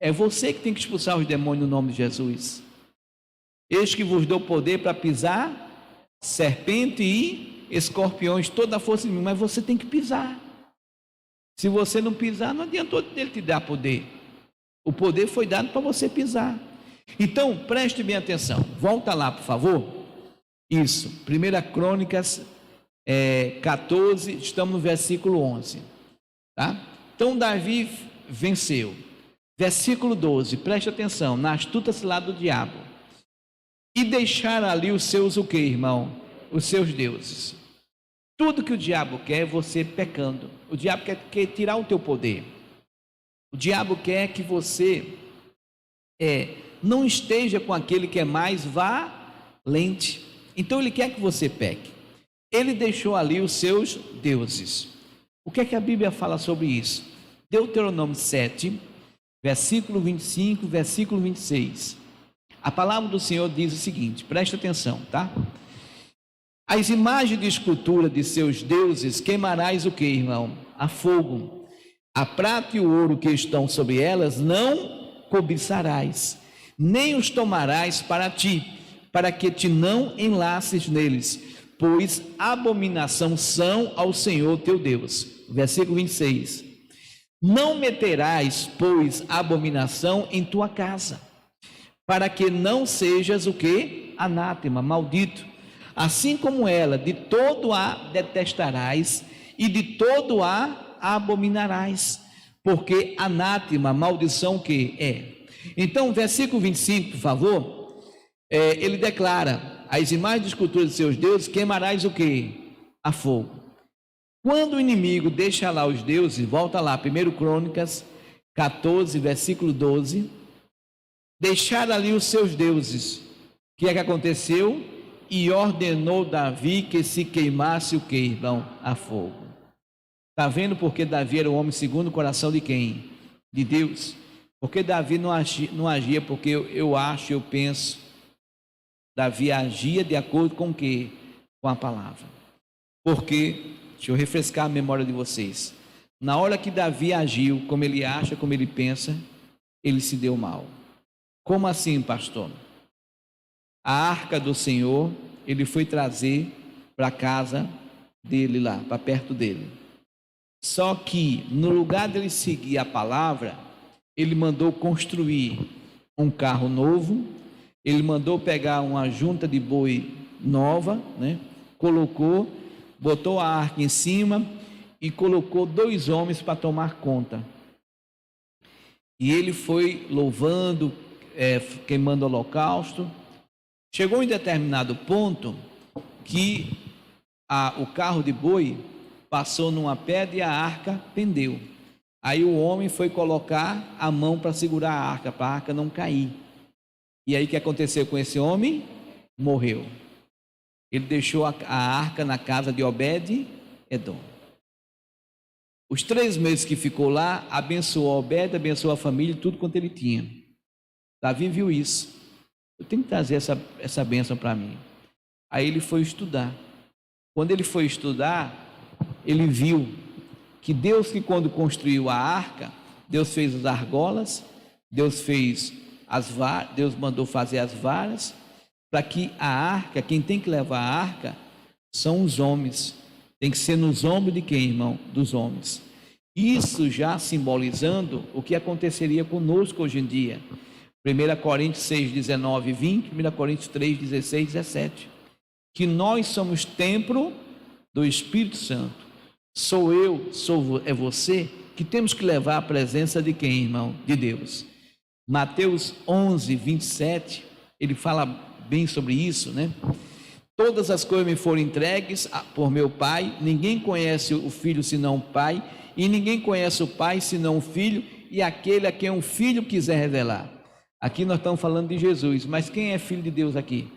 É você que tem que expulsar os demônios no nome de Jesus. Eis que vos dou poder para pisar serpente e escorpiões, toda a força de mim, mas você tem que pisar. Se você não pisar, não adiantou ele te dar poder. O poder foi dado para você pisar. Então, preste bem atenção. Volta lá, por favor. Isso, 1 Crônicas 14, estamos no versículo 11. Tá? Então, Davi venceu. Versículo 12, preste atenção. Na astuta cilada do diabo. E deixar ali os seus o que, irmão? Os seus deuses. Tudo que o diabo quer é você pecando. O diabo quer tirar o teu poder. O diabo quer que você não esteja com aquele que é mais valente. Então ele quer que você peque. Ele deixou ali os seus deuses. O que é que a Bíblia fala sobre isso? Deuteronômio 7, versículo 25, versículo 26. A palavra do Senhor diz o seguinte, presta atenção, tá? As imagens de escultura de seus deuses queimarás o que, irmão? A fogo. A prata e o ouro que estão sobre elas não cobiçarás, nem os tomarás para ti, para que te não enlaces neles, pois abominação são ao Senhor teu Deus. Versículo 26. Não meterás, pois, abominação em tua casa, para que não sejas o que? Anátema, maldito. Assim como ela, de todo a detestarás, e de todo a abominarás, porque anátema, maldição que é. Então, versículo 25, por favor. Ele declara, as imagens de escultura de seus deuses queimarás o que? A fogo. Quando o inimigo deixa lá os deuses, volta lá, 1 Crônicas 14, versículo 12, deixar ali os seus deuses, o que é que aconteceu? E ordenou Davi que se queimasse o que, irmão? A fogo. Está vendo porque Davi era o homem segundo o coração de quem? De Deus. Porque Davi não agia porque eu acho, eu penso. Davi agia de acordo com o que? Com a palavra. Porque, deixa eu refrescar a memória de vocês. Na hora que Davi agiu, como ele acha, como ele pensa, ele se deu mal. Como assim, pastor? A arca do Senhor, ele foi trazer para a casa dele lá, para perto dele. Só que, no lugar dele seguir a palavra, ele mandou construir um carro novo, ele mandou pegar uma junta de boi nova, né? Colocou, botou a arca em cima e colocou 2 homens para tomar conta. E ele foi louvando, queimando holocausto. Chegou em determinado ponto que o carro de boi passou numa pedra e a arca pendeu. Aí o homem foi colocar a mão para segurar a arca não cair. E aí o que aconteceu com esse homem? Morreu. Ele deixou a arca na casa de Obed-edom. Os 3 meses que ficou lá, abençoou Obed, abençoou a família, tudo quanto ele tinha. Davi viu isso. Eu tenho que trazer essa bênção para mim. Aí ele foi estudar. Quando ele foi estudar, ele viu que Deus, que quando construiu a arca, Deus fez as argolas, Deus fez Deus mandou fazer as varas, para que a arca, quem tem que levar a arca, são os homens. Tem que ser nos ombros de quem, irmão? Dos homens. Isso já simbolizando o que aconteceria conosco hoje em dia. 1 Coríntios 6, 19 e 20, 1 Coríntios 3, 16 e 17. Que nós somos templo do Espírito Santo. Sou eu, é você, que temos que levar a presença de quem, irmão? De Deus. Mateus 11, 27, ele fala bem sobre isso, né? Todas as coisas me foram entregues por meu Pai, ninguém conhece o Filho senão o Pai, e ninguém conhece o Pai senão o Filho, e aquele a quem o Filho quiser revelar. Aqui nós estamos falando de Jesus, mas quem é filho de Deus aqui?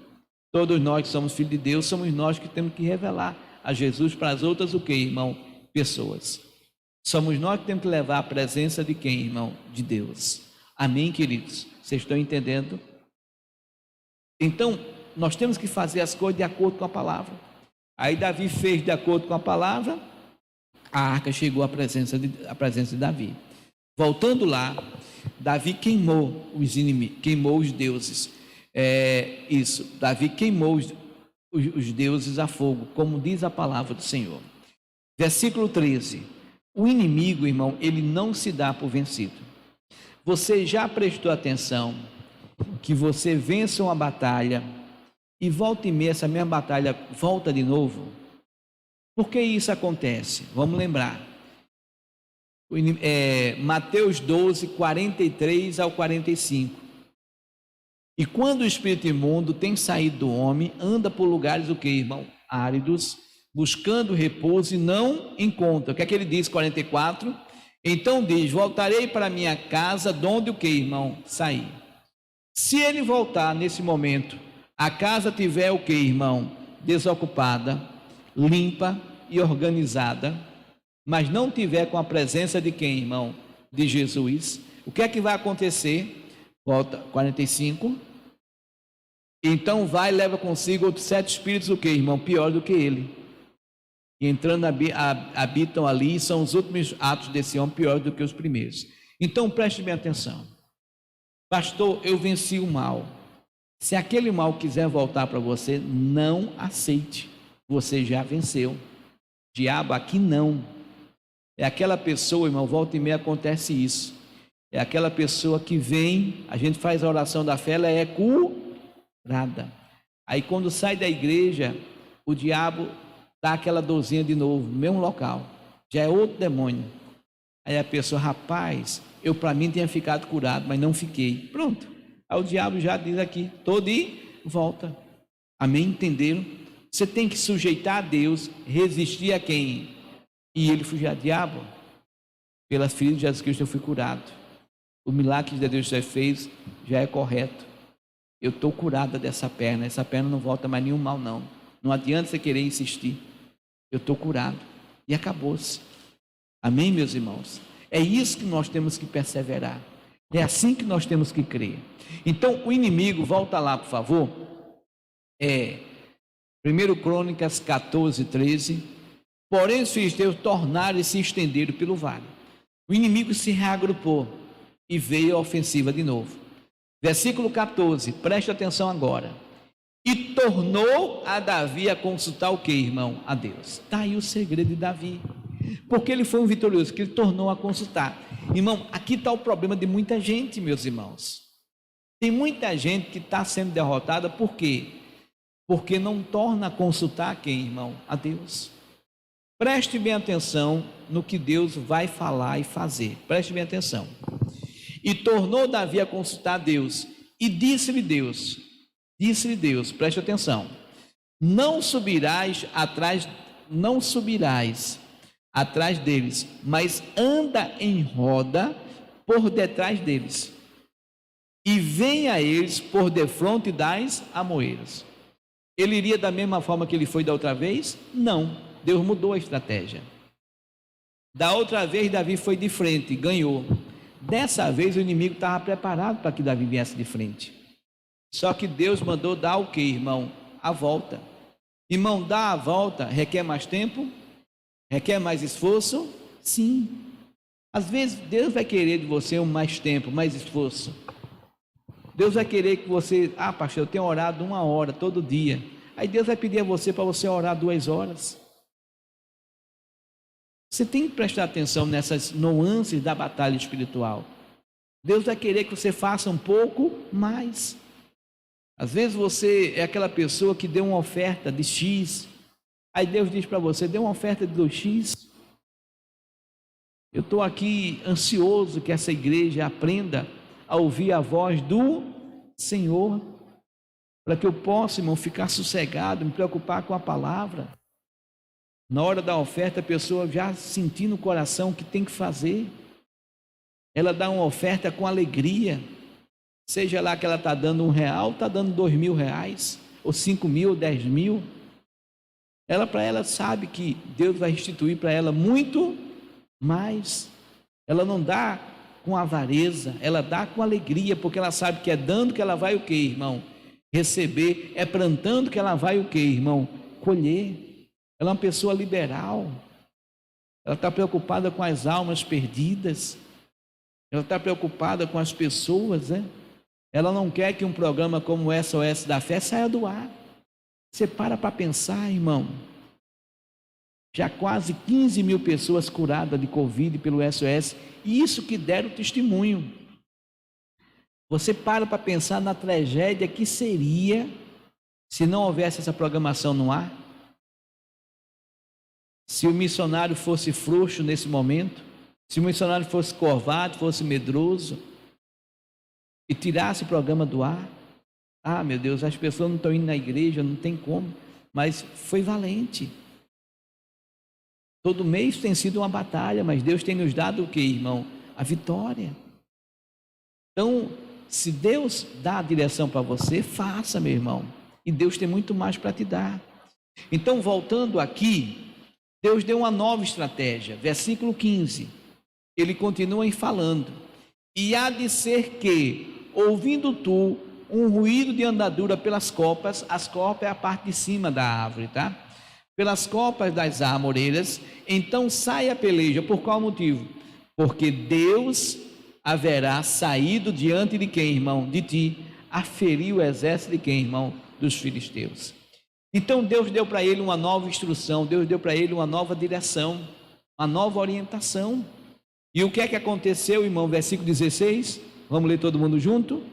Todos nós que somos filhos de Deus, somos nós que temos que revelar a Jesus para as outras o que, irmão? Pessoas. Somos nós que temos que levar a presença de quem, irmão? De Deus. Amém, queridos? Vocês estão entendendo? Então, nós temos que fazer as coisas de acordo com a palavra. Aí Davi fez de acordo com a palavra, a arca chegou à presença de Davi. Voltando lá, Davi queimou os inimigos, queimou os deuses. Davi queimou os deuses a fogo, como diz a palavra do Senhor. Versículo 13. O inimigo, irmão, ele não se dá por vencido. Você já prestou atenção que você vença uma batalha e volta e meia essa mesma batalha volta de novo? Por que isso acontece? Vamos lembrar. Mateus 12, 43 ao 45. E quando o espírito imundo tem saído do homem, anda por lugares o que, irmão? Áridos, buscando repouso e não encontra. O que é que ele diz, 44? Então diz, voltarei para minha casa, de onde o que, irmão? Saí. Se ele voltar nesse momento, a casa tiver o que, irmão? Desocupada, limpa e organizada, mas não tiver com a presença de quem, irmão? De Jesus, o que é que vai acontecer? Volta, 45. Então vai e leva consigo outros 7 espíritos, o que, irmão? Pior do que ele. E entrando, habitam ali, são os últimos atos desse homem, pior do que os primeiros. Então preste bem atenção. Pastor, eu venci o mal. Se aquele mal quiser voltar para você, não aceite. Você já venceu. Diabo, aqui não. É aquela pessoa, irmão, volta e meia acontece isso. É aquela pessoa que vem, a gente faz a oração da fé, ela é curada. Aí quando sai da igreja, o diabo dá aquela dorzinha de novo, no mesmo local. Já é outro demônio. Aí a pessoa, rapaz, eu para mim tinha ficado curado, mas não fiquei. Pronto. Aí o diabo já diz aqui, tô de volta. Amém? Entenderam? Você tem que sujeitar a Deus, resistir a quem? E ele fugir a diabo. Pela ferida de Jesus Cristo eu fui curado. O milagre que Deus já fez já é correto. Eu estou curada dessa perna. Essa perna não volta mais nenhum mal, não. Não adianta você querer insistir. Eu estou curado. E acabou-se. Amém, meus irmãos? É isso que nós temos que perseverar. É assim que nós temos que crer. Então, o inimigo, volta lá, por favor. 1 Crônicas 14, 13. Porém, os filisteus tornaram e se estenderam pelo vale. O inimigo se reagrupou e veio a ofensiva de novo. Versículo 14, preste atenção agora. E tornou a Davi a consultar o que, irmão? A Deus. Está aí o segredo de Davi. Porque ele foi um vitorioso, que ele tornou a consultar. Irmão, aqui está o problema de muita gente, meus irmãos. Tem muita gente que está sendo derrotada, por quê? Porque não torna a consultar quem, irmão? A Deus. Preste bem atenção no que Deus vai falar e fazer. Preste bem atenção. E tornou Davi a consultar Deus, e disse-lhe Deus, preste atenção, não subirás atrás deles, mas anda em roda por detrás deles, e venha a eles por defronte das amoeiras. Ele iria da mesma forma que ele foi da outra vez? Não, Deus mudou a estratégia. Da outra vez Davi foi de frente, ganhou. Dessa vez o inimigo estava preparado para que Davi viesse de frente. Só que Deus mandou dar o que, irmão? A volta. Irmão, dar a volta requer mais tempo? Requer mais esforço? Sim. Às vezes Deus vai querer de você mais tempo, mais esforço. Deus vai querer que você, pastor, eu tenho orado 1 hora todo dia. Aí Deus vai pedir a você para você orar 2 horas. Você tem que prestar atenção nessas nuances da batalha espiritual. Deus vai querer que você faça um pouco mais. Às vezes você é aquela pessoa que deu uma oferta de X, aí Deus diz para você, dê uma oferta de 2X. Eu estou aqui ansioso que essa igreja aprenda a ouvir a voz do Senhor, para que eu possa, irmão, ficar sossegado, me preocupar com a palavra. Na hora da oferta, a pessoa já sentir no coração o que tem que fazer. Ela dá uma oferta com alegria. Seja lá que ela está dando R$1, está dando R$2.000, ou 5.000, ou 10.000. Para ela sabe que Deus vai restituir para ela muito mais. Ela não dá com avareza, ela dá com alegria, porque ela sabe que é dando que ela vai o quê, irmão? Receber. É plantando que ela vai o quê, irmão? Colher. Ela é uma pessoa liberal, ela está preocupada com as almas perdidas, ela está preocupada com as pessoas, né? Ela não quer que um programa como o SOS da Fé saia do ar. Você para pensar, irmão, já quase 15.000 pessoas curadas de Covid pelo SOS, e isso que deram testemunho. Você para pensar na tragédia que seria se não houvesse essa programação no ar. Se o missionário fosse frouxo nesse momento, se o missionário fosse covarde, fosse medroso e tirasse o programa do ar, meu Deus, as pessoas não estão indo na igreja, não tem como, mas foi valente. Todo mês tem sido uma batalha, mas Deus tem nos dado o que, irmão? A vitória. Então, se Deus dá a direção para você, faça, meu irmão, e Deus tem muito mais para te dar. Então, voltando aqui, Deus deu uma nova estratégia, versículo 15, ele continua falando, e há de ser que, ouvindo tu um ruído de andadura pelas copas, as copas é a parte de cima da árvore, tá? Pelas copas das amoreiras, então sai a peleja. Por qual motivo? Porque Deus haverá saído diante de quem, irmão? De ti, a ferir o exército de quem, irmão? Dos filisteus. Então Deus deu para ele uma nova instrução, Deus deu para ele uma nova direção, uma nova orientação. E o que é que aconteceu, irmão? Versículo 16, vamos ler todo mundo junto?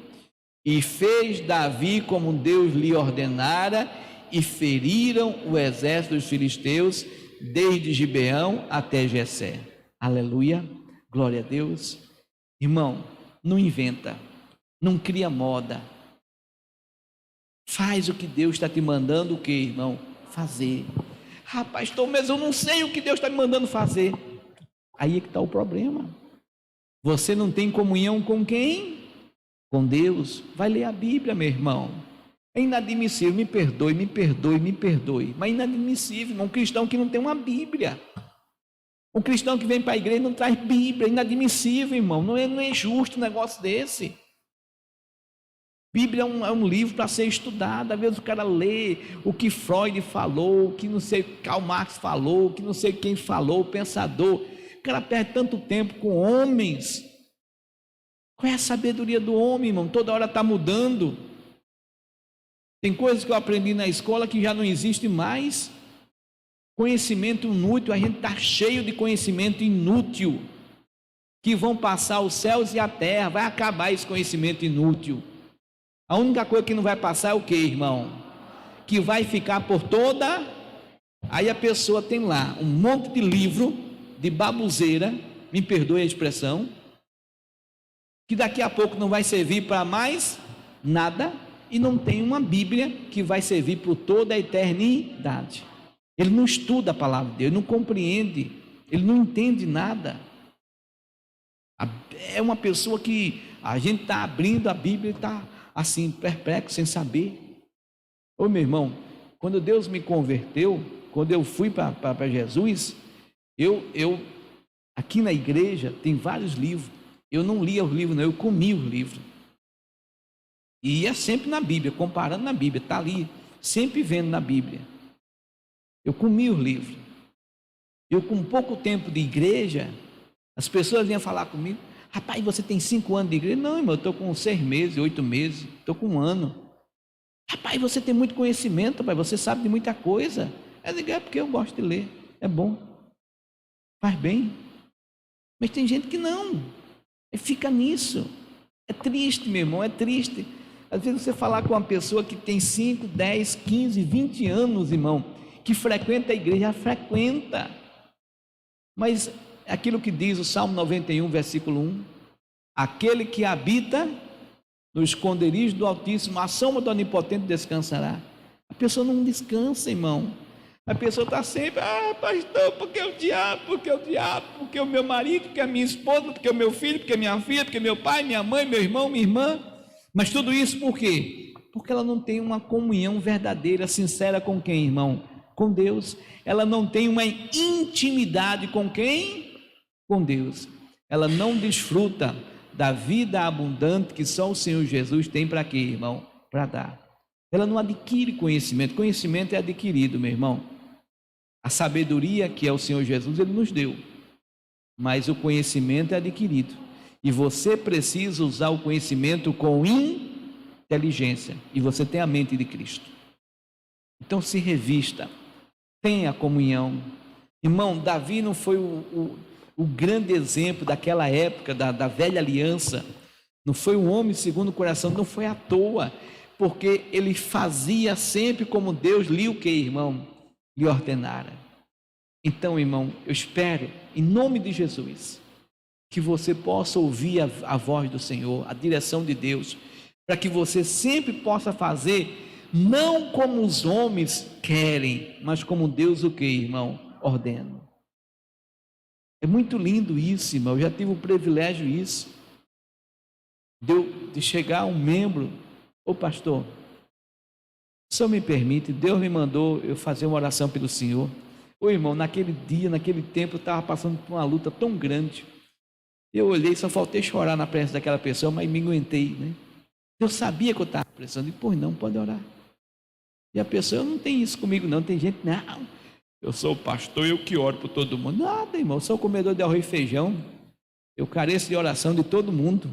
E fez Davi como Deus lhe ordenara, e feriram o exército dos filisteus, desde Gibeão até Jessé. Aleluia, glória a Deus. Irmão, não inventa, não cria moda. Faz o que Deus está te mandando, o que, irmão? Fazer. Pastor, mas eu não sei o que Deus está me mandando fazer. Aí é que está o problema. Você não tem comunhão com quem? Com Deus. Vai ler a Bíblia, meu irmão. É inadmissível, me perdoe, mas é inadmissível, irmão, um cristão que não tem uma Bíblia. Um cristão que vem para a igreja e não traz Bíblia, é inadmissível, irmão. Não é justo um negócio desse. Bíblia é um livro para ser estudado. Às vezes o cara lê o que Freud falou, o que não sei Karl Marx falou, o que não sei quem falou, o pensador. O cara perde tanto tempo com homens. Qual é a sabedoria do homem, irmão? Toda hora está mudando. Tem coisas que eu aprendi na escola que já não existe mais. Conhecimento inútil, a gente está cheio de conhecimento inútil, que vão passar os céus e a terra, vai acabar esse conhecimento inútil. A única coisa que não vai passar é o que, irmão? Que vai ficar por toda. Aí a pessoa tem lá um monte de livro de baboseira, me perdoe a expressão, que daqui a pouco não vai servir para mais nada, e não tem uma Bíblia que vai servir por toda a eternidade. Ele não estuda a palavra de Deus, ele não compreende, ele não entende nada. É uma pessoa que a gente está abrindo a Bíblia e está assim, perplexo, sem saber. Ô meu irmão, quando Deus me converteu, quando eu fui para Jesus, eu aqui na igreja tem vários livros. Eu não lia os livros, não, eu comia os livros. E ia sempre na Bíblia, comparando na Bíblia, está ali, sempre vendo na Bíblia. Eu comia os livros. Eu, com pouco tempo de igreja, as pessoas vinham falar comigo: rapaz, você tem 5 anos de igreja? Não, irmão, eu estou com 6 meses, 8 meses, estou com 1 ano. Rapaz, você tem muito conhecimento, rapaz, você sabe de muita coisa. Eu digo: é porque eu gosto de ler, é bom, faz bem. Mas tem gente que não, fica nisso. É triste, meu irmão, é triste. Às vezes você falar com uma pessoa que tem 5, 10, 15, 20 anos, irmão, que frequenta a igreja, frequenta. Mas aquilo que diz o Salmo 91, versículo 1: aquele que habita no esconderijo do Altíssimo, à sombra do Onipotente descansará. A pessoa não descansa, irmão. A pessoa está sempre: pastor, porque o diabo, porque o meu marido, porque a minha esposa, porque o meu filho, porque a minha filha, porque meu pai, minha mãe, meu irmão, minha irmã. Mas tudo isso por quê? Porque ela não tem uma comunhão verdadeira, sincera com quem, irmão? Com Deus. Ela não tem uma intimidade com quem? Com Deus. Ela não desfruta da vida abundante que só o Senhor Jesus tem para quê, irmão? Para dar. Ela não adquire conhecimento. Conhecimento é adquirido, meu irmão. A sabedoria que é o Senhor Jesus, Ele nos deu. Mas o conhecimento é adquirido. E você precisa usar o conhecimento com inteligência. E você tem a mente de Cristo. Então se revista. Tenha comunhão. Irmão, Davi não foi o grande exemplo daquela época, da velha aliança. Não foi um homem segundo o coração, não foi à toa. Porque ele fazia sempre como Deus lhe o que, irmão? Lhe ordenara. Então, irmão, eu espero, em nome de Jesus, que você possa ouvir a voz do Senhor, a direção de Deus, para que você sempre possa fazer, não como os homens querem, mas como Deus o que, irmão? Ordena. É muito lindo isso, irmão. Eu já tive o privilégio disso, de chegar um membro: ô pastor, se o senhor me permite, Deus me mandou eu fazer uma oração pelo senhor. Ô irmão, naquele dia, naquele tempo, eu estava passando por uma luta tão grande. Eu olhei, só faltei chorar na presença daquela pessoa, mas me aguentei, né? Eu sabia que eu estava precisando. E pois não, pode orar. E a pessoa: eu não tenho isso comigo não. Tem gente: não, eu sou o pastor, eu que oro por todo mundo. Nada, irmão, eu sou o comedor de arroz e feijão. Eu careço de oração de todo mundo.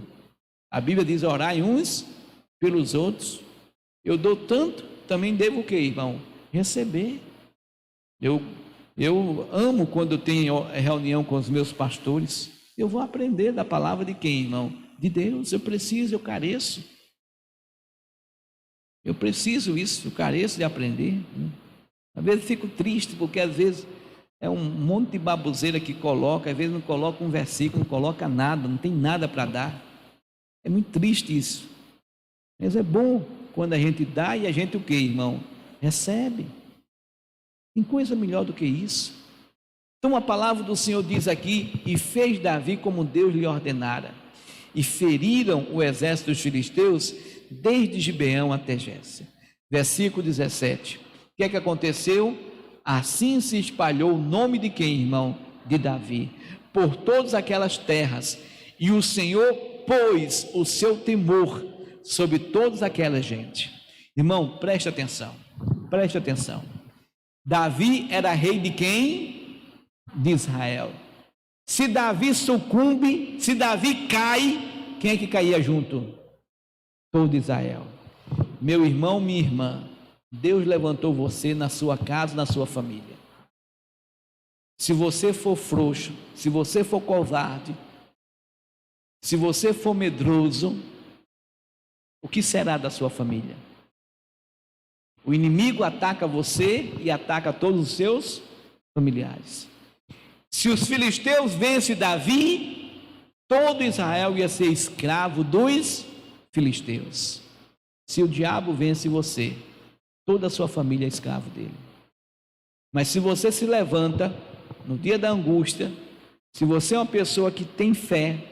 A Bíblia diz: orai uns pelos outros. Eu dou tanto, também devo o que, irmão? Receber. Eu amo quando eu tenho reunião com os meus pastores. Eu vou aprender da palavra de quem, irmão? De Deus. Eu preciso, eu careço. Eu preciso isso, eu careço de aprender. Às vezes fico triste, porque às vezes é um monte de baboseira que coloca, às vezes não coloca um versículo, não coloca nada, não tem nada para dar. É muito triste isso. Mas é bom quando a gente dá e a gente o que, irmão? Recebe. Tem coisa melhor do que isso. Então a palavra do Senhor diz aqui: e fez Davi como Deus lhe ordenara, e feriram o exército dos filisteus desde Gibeão até Géser. Versículo 17. O que é que aconteceu? Assim se espalhou o nome de quem, irmão? De Davi, por todas aquelas terras, e o Senhor pôs o seu temor sobre todas aquelas gente. Irmão, preste atenção, preste atenção. Davi era rei de quem? De Israel. Se Davi sucumbe, se Davi cai, quem é que caía junto? Todo Israel. Meu irmão, minha irmã, Deus levantou você na sua casa, na sua família. Se você for frouxo, se você for covarde, se você for medroso, o que será da sua família? O inimigo ataca você e ataca todos os seus familiares. Se os filisteus vencem Davi, todo Israel ia ser escravo dos filisteus. Se o diabo vence você, toda a sua família é escravo dele. Mas se você se levanta no dia da angústia, se você é uma pessoa que tem fé,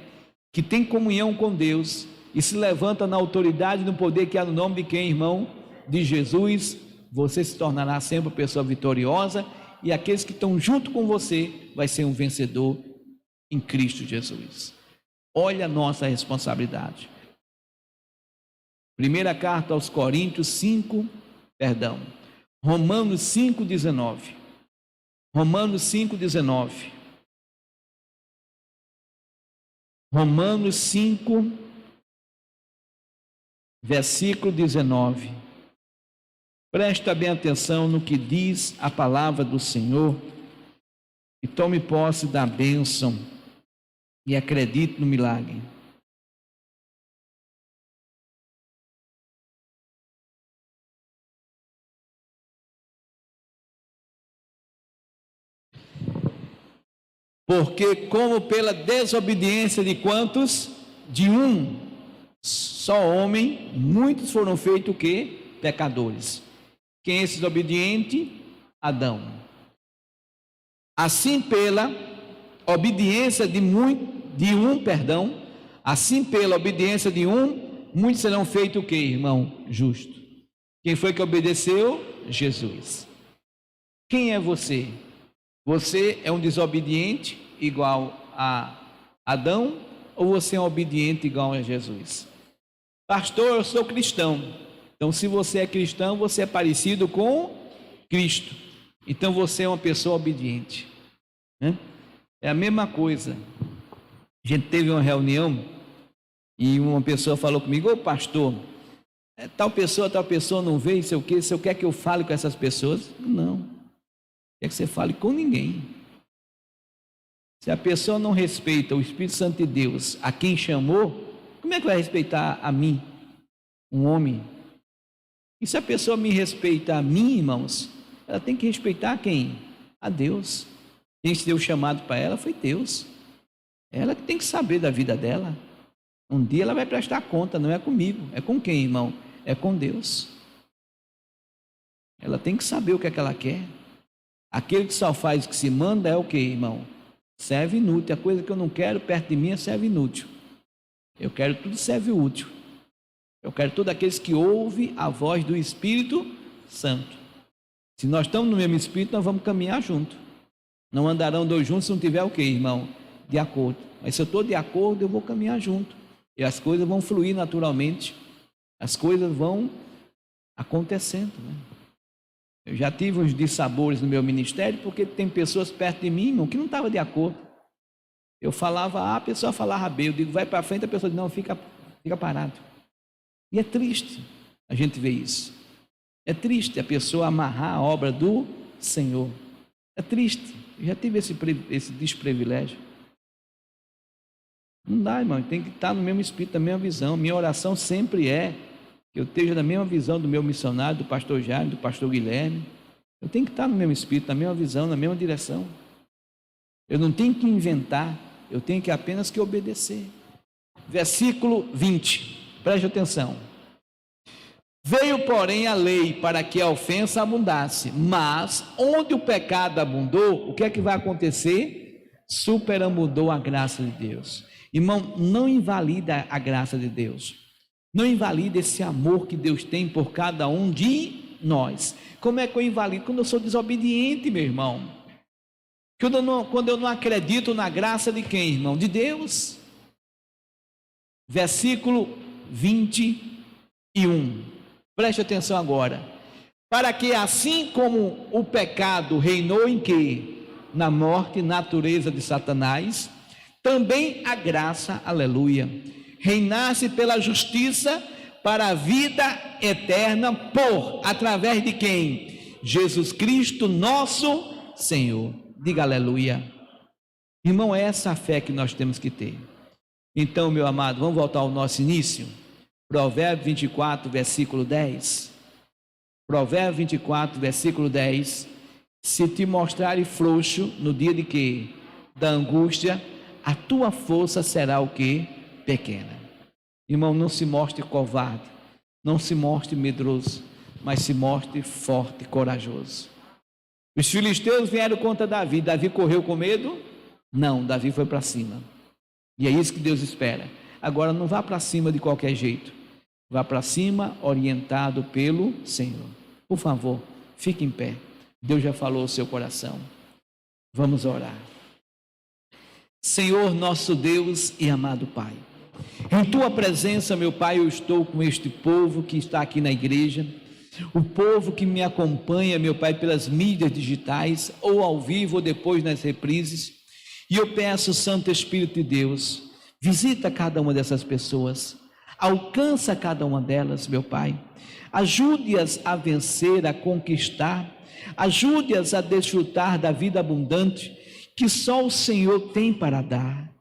que tem comunhão com Deus, e se levanta na autoridade e no poder que há no nome de quem, irmão? De Jesus, você se tornará sempre uma pessoa vitoriosa, e aqueles que estão junto com você vai ser um vencedor em Cristo Jesus. Olha a nossa responsabilidade. Primeira carta aos Coríntios 5, Romanos 5,19. Romanos 5,19. Romanos 5, versículo 19. Presta bem atenção no que diz a palavra do Senhor e tome posse da bênção e acredite no milagre. Porque como pela desobediência de quantos? De um só homem, muitos foram feitos o quê? Pecadores. Quem é esse desobediente? Adão. Assim pela obediência assim pela obediência de um, muitos serão feitos o quê, irmão? Justo. Quem foi que obedeceu? Jesus. Quem é você? Você é um desobediente igual a Adão ou você é um obediente igual a Jesus? Pastor, eu sou cristão. Então, se você é cristão, você é parecido com Cristo. Então, você é uma pessoa obediente, né? É a mesma coisa. A gente teve uma reunião e uma pessoa falou comigo: ô pastor, tal pessoa não veio, sei o quê, você quer que eu fale com essas pessoas? Não. Quer que você fale com ninguém. Se a pessoa não respeita o Espírito Santo de Deus, a quem chamou, como é que vai respeitar a mim, um homem? E se a pessoa me respeita a mim, irmãos, ela tem que respeitar quem? A Deus. Quem deu o chamado para ela foi Deus. Ela que tem que saber da vida dela. Um dia ela vai prestar conta, não é comigo. É com quem, irmão? É com Deus. Ela tem que saber o que é que ela quer. Aquele que só faz o que se manda é o que, irmão? Serve inútil. A coisa que eu não quero perto de mim é serve inútil. Eu quero tudo serve útil. Eu quero todos aqueles que ouvem a voz do Espírito Santo. Se nós estamos no mesmo Espírito, nós vamos caminhar junto. Não andarão dois juntos se não tiver o que, irmão? De acordo. Mas se eu estou de acordo, eu vou caminhar junto. E as coisas vão fluir naturalmente. As coisas vão acontecendo, né? Eu já tive uns dissabores no meu ministério, porque tem pessoas perto de mim, irmão, que não estavam de acordo. Eu falava A, a pessoa falava B. Eu digo, vai para frente, a pessoa diz, não, fica parado. E é triste a gente ver isso. É triste a pessoa amarrar a obra do Senhor. É triste. Eu já tive esse desprivilégio. Não dá, irmão. Tem que estar no mesmo espírito, na mesma visão. Minha oração sempre é que eu esteja na mesma visão do meu missionário, do pastor Jaime, do pastor Guilherme. Eu tenho que estar no mesmo espírito, na mesma visão, na mesma direção. Eu não tenho que inventar, eu tenho que apenas que obedecer. Versículo 20, preste atenção. Veio, porém, a lei para que a ofensa abundasse, mas onde o pecado abundou, o que é que vai acontecer? Superabundou a graça de Deus. Irmão, não invalida a graça de Deus. Não invalida esse amor que Deus tem por cada um de nós. Como é que eu invalido? Quando eu sou desobediente, meu irmão. Quando eu não acredito na graça de quem, irmão? De Deus. Versículo 21. Preste atenção agora. Para que assim como o pecado reinou em quê? Na morte, natureza de Satanás, também a graça, aleluia, reinasse pela justiça para a vida eterna através de quem? Jesus Cristo, nosso Senhor. Diga aleluia. Irmão, é essa a fé que nós temos que ter. Então, meu amado, vamos voltar ao nosso início. Provérbio 24, versículo 10. Provérbio 24, versículo 10. Se te mostrares frouxo no dia de quê? Da angústia, a tua força será o quê? Pequena. Irmão, não se mostre covarde, não se mostre medroso, mas se mostre forte e corajoso. Os filisteus vieram contra Davi. Davi correu com medo? Não, Davi foi para cima. E é isso que Deus espera. Agora não vá para cima de qualquer jeito. Vá para cima orientado pelo Senhor. Por favor, fique em pé. Deus já falou o seu coração. Vamos orar. Senhor, nosso Deus e amado Pai, em tua presença, meu Pai, eu estou com este povo que está aqui na igreja, o povo que me acompanha, meu Pai, pelas mídias digitais, ou ao vivo, ou depois nas reprises, e eu peço, Santo Espírito de Deus, visita cada uma dessas pessoas, alcança cada uma delas, meu Pai, ajude-as a vencer, a conquistar, ajude-as a desfrutar da vida abundante que só o Senhor tem para dar.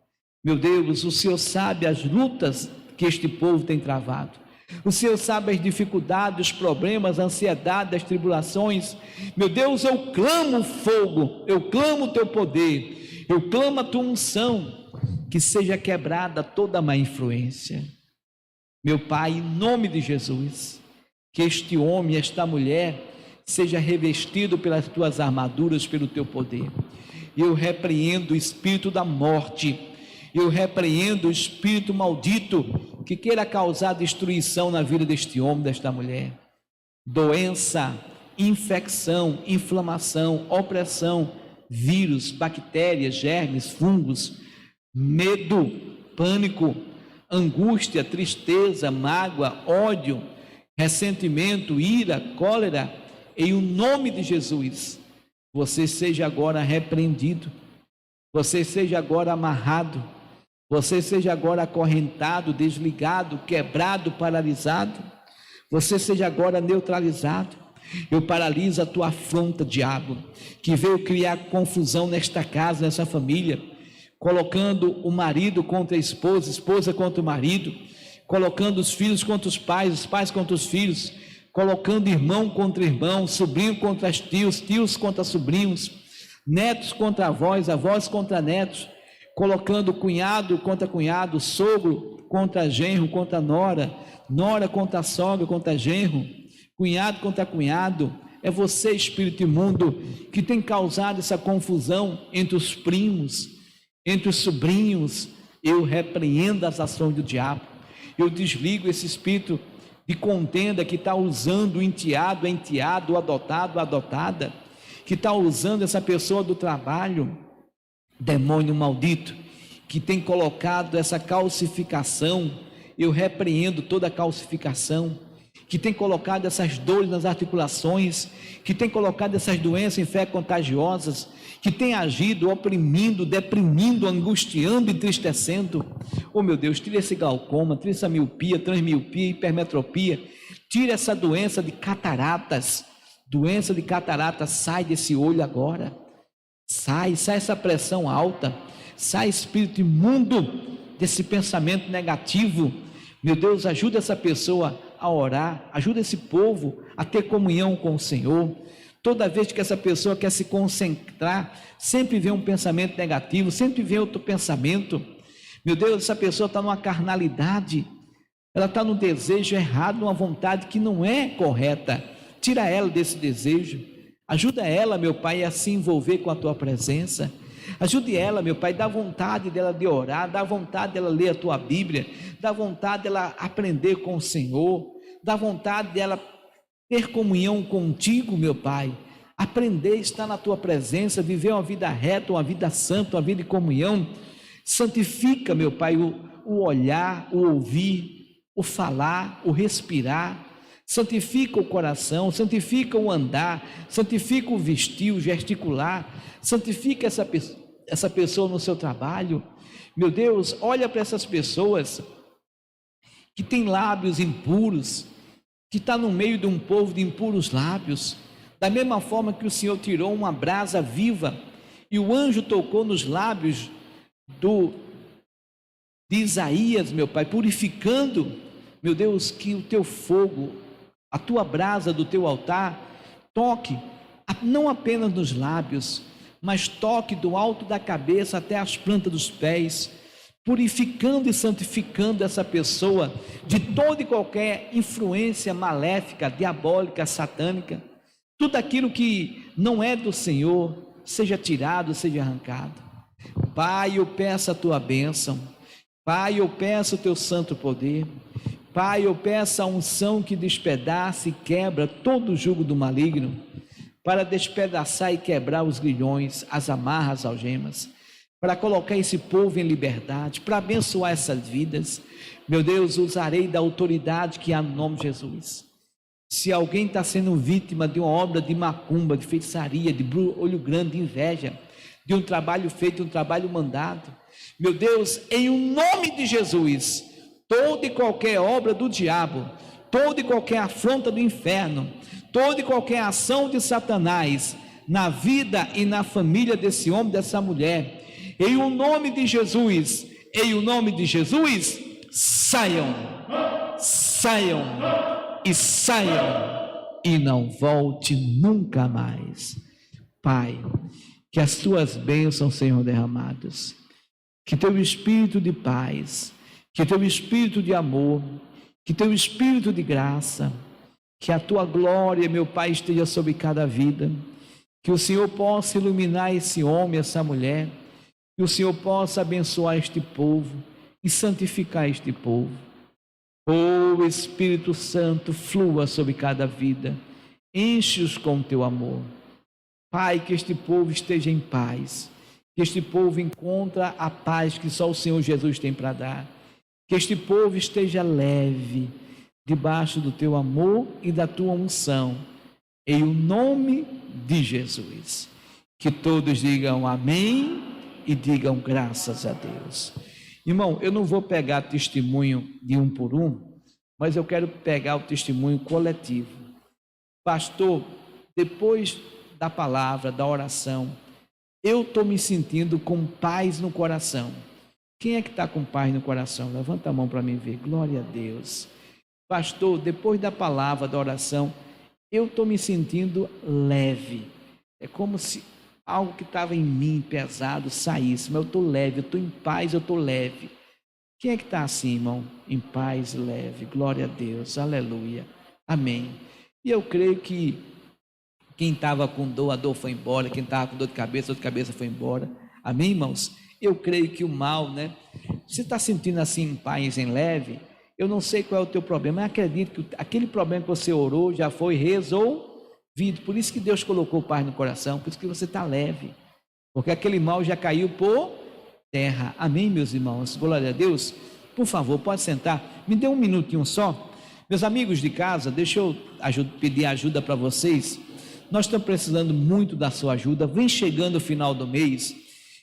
Meu Deus, o Senhor sabe as lutas que este povo tem travado, o Senhor sabe as dificuldades, os problemas, a ansiedade, as tribulações. Meu Deus, eu clamo o fogo, eu clamo o teu poder, eu clamo a tua unção, que seja quebrada toda má influência. Meu Pai, em nome de Jesus, que este homem, esta mulher, seja revestido pelas tuas armaduras, pelo teu poder. Eu repreendo o espírito da morte, eu repreendo o espírito maldito que queira causar destruição na vida deste homem, desta mulher. Doença, infecção, inflamação, opressão, vírus, bactérias, germes, fungos, medo, pânico, angústia, tristeza, mágoa, ódio, ressentimento, ira, cólera, em o nome de Jesus, você seja agora repreendido, você seja agora amarrado, você seja agora acorrentado, desligado, quebrado, paralisado, você seja agora neutralizado. Eu paraliso a tua afronta, diabo, que veio criar confusão nesta casa, nessa família, colocando o marido contra a esposa, esposa contra o marido, colocando os filhos contra os pais contra os filhos, colocando irmão contra irmão, sobrinho contra tios, tios contra sobrinhos, netos contra avós, avós contra netos, colocando cunhado contra cunhado, sogro contra genro, contra nora, nora contra sogra, contra genro, cunhado contra cunhado. É você, espírito imundo, que tem causado essa confusão entre os primos, entre os sobrinhos. Eu repreendo as ações do diabo, eu desligo esse espírito de contenda que está usando o enteado, a enteado, o adotado, a adotada, que está usando essa pessoa do trabalho. Demônio maldito que tem colocado essa calcificação, eu repreendo toda a calcificação, que tem colocado essas dores nas articulações, que tem colocado essas doenças infecto-contagiosas, que tem agido oprimindo, deprimindo, angustiando, entristecendo. Oh meu Deus, tira esse glaucoma, tira essa miopia, transmiopia, hipermetropia, tira essa doença de cataratas, sai desse olho agora. Sai essa pressão alta, sai espírito imundo desse pensamento negativo. Meu Deus, ajuda essa pessoa a orar, ajuda esse povo a ter comunhão com o Senhor. Toda vez que essa pessoa quer se concentrar, sempre vem um pensamento negativo, sempre vem outro pensamento. Meu Deus, essa pessoa está numa carnalidade, ela está num desejo errado, numa vontade que não é correta. Tira ela desse desejo. Ajuda ela, meu Pai, a se envolver com a tua presença. Ajude ela, meu Pai, dá vontade dela de orar, dá vontade dela ler a tua Bíblia, dá vontade dela aprender com o Senhor, dá vontade dela ter comunhão contigo, meu Pai, aprender a estar na tua presença, viver uma vida reta, uma vida santa, uma vida de comunhão. Santifica, meu Pai, o olhar, o ouvir, o falar, o respirar. Santifica o coração, santifica o andar, santifica o vestir, o gesticular, santifica essa pessoa no seu trabalho. Meu Deus, olha para essas pessoas que têm lábios impuros, que está no meio de um povo de impuros lábios, da mesma forma que o Senhor tirou uma brasa viva e o anjo tocou nos lábios de Isaías, meu Pai, purificando. Meu Deus, que o teu fogo, a tua brasa do teu altar toque não apenas nos lábios, mas toque do alto da cabeça até as plantas dos pés, purificando e santificando essa pessoa de toda e qualquer influência maléfica, diabólica, satânica. Tudo aquilo que não é do Senhor, seja tirado, seja arrancado. Pai, eu peço a tua bênção. Pai, eu peço o teu santo poder. Pai, eu peço a unção que despedaça e quebra todo o jugo do maligno, para despedaçar e quebrar os grilhões, as amarras, as algemas, para colocar esse povo em liberdade, para abençoar essas vidas. Meu Deus, usarei da autoridade que há no nome de Jesus. Se alguém está sendo vítima de uma obra de macumba, de feitiçaria, de olho grande, de inveja, de um trabalho feito, um trabalho mandado, meu Deus, em o nome de Jesus, toda e qualquer obra do diabo, toda e qualquer afronta do inferno, toda e qualquer ação de Satanás na vida e na família desse homem, dessa mulher, em o nome de Jesus, saiam e não volte nunca mais. Pai, que as tuas bênçãos sejam derramadas, que teu espírito de paz, que teu espírito de amor, que teu espírito de graça, que a tua glória, meu Pai, esteja sobre cada vida, que o Senhor possa iluminar esse homem, essa mulher, que o Senhor possa abençoar este povo e santificar este povo. Oh Espírito Santo, flua sobre cada vida, enche-os com o teu amor. Pai, que este povo esteja em paz, que este povo encontre a paz que só o Senhor Jesus tem para dar, que este povo esteja leve, debaixo do teu amor e da tua unção, em o nome de Jesus. Que todos digam amém e digam graças a Deus. Irmão, eu não vou pegar testemunho de um por um, mas eu quero pegar o testemunho coletivo. Pastor, depois da palavra, da oração, eu estou me sentindo com paz no coração. Quem é que está com paz no coração? Levanta a mão para mim ver. Glória a Deus. Pastor, depois da palavra, da oração, eu estou me sentindo leve. É como se algo que estava em mim pesado saísse, mas eu estou leve, eu estou em paz, eu estou leve. Quem é que está assim, irmão? Em paz, leve. Glória a Deus. Aleluia. Amém. E eu creio que quem estava com dor, a dor foi embora. Quem estava com dor de cabeça foi embora. Amém, irmãos? Eu creio que o mal, né? Você está sentindo assim em paz, em leve? Eu não sei qual é o teu problema, mas acredito que aquele problema que você orou já foi resolvido. Por isso que Deus colocou paz no coração, por isso que você está leve, porque aquele mal já caiu por terra. Amém, meus irmãos? Glória a Deus. Por favor, pode sentar. Me dê um minutinho só. Meus amigos de casa, deixa eu pedir ajuda para vocês. Nós estamos precisando muito da sua ajuda. Vem chegando o final do mês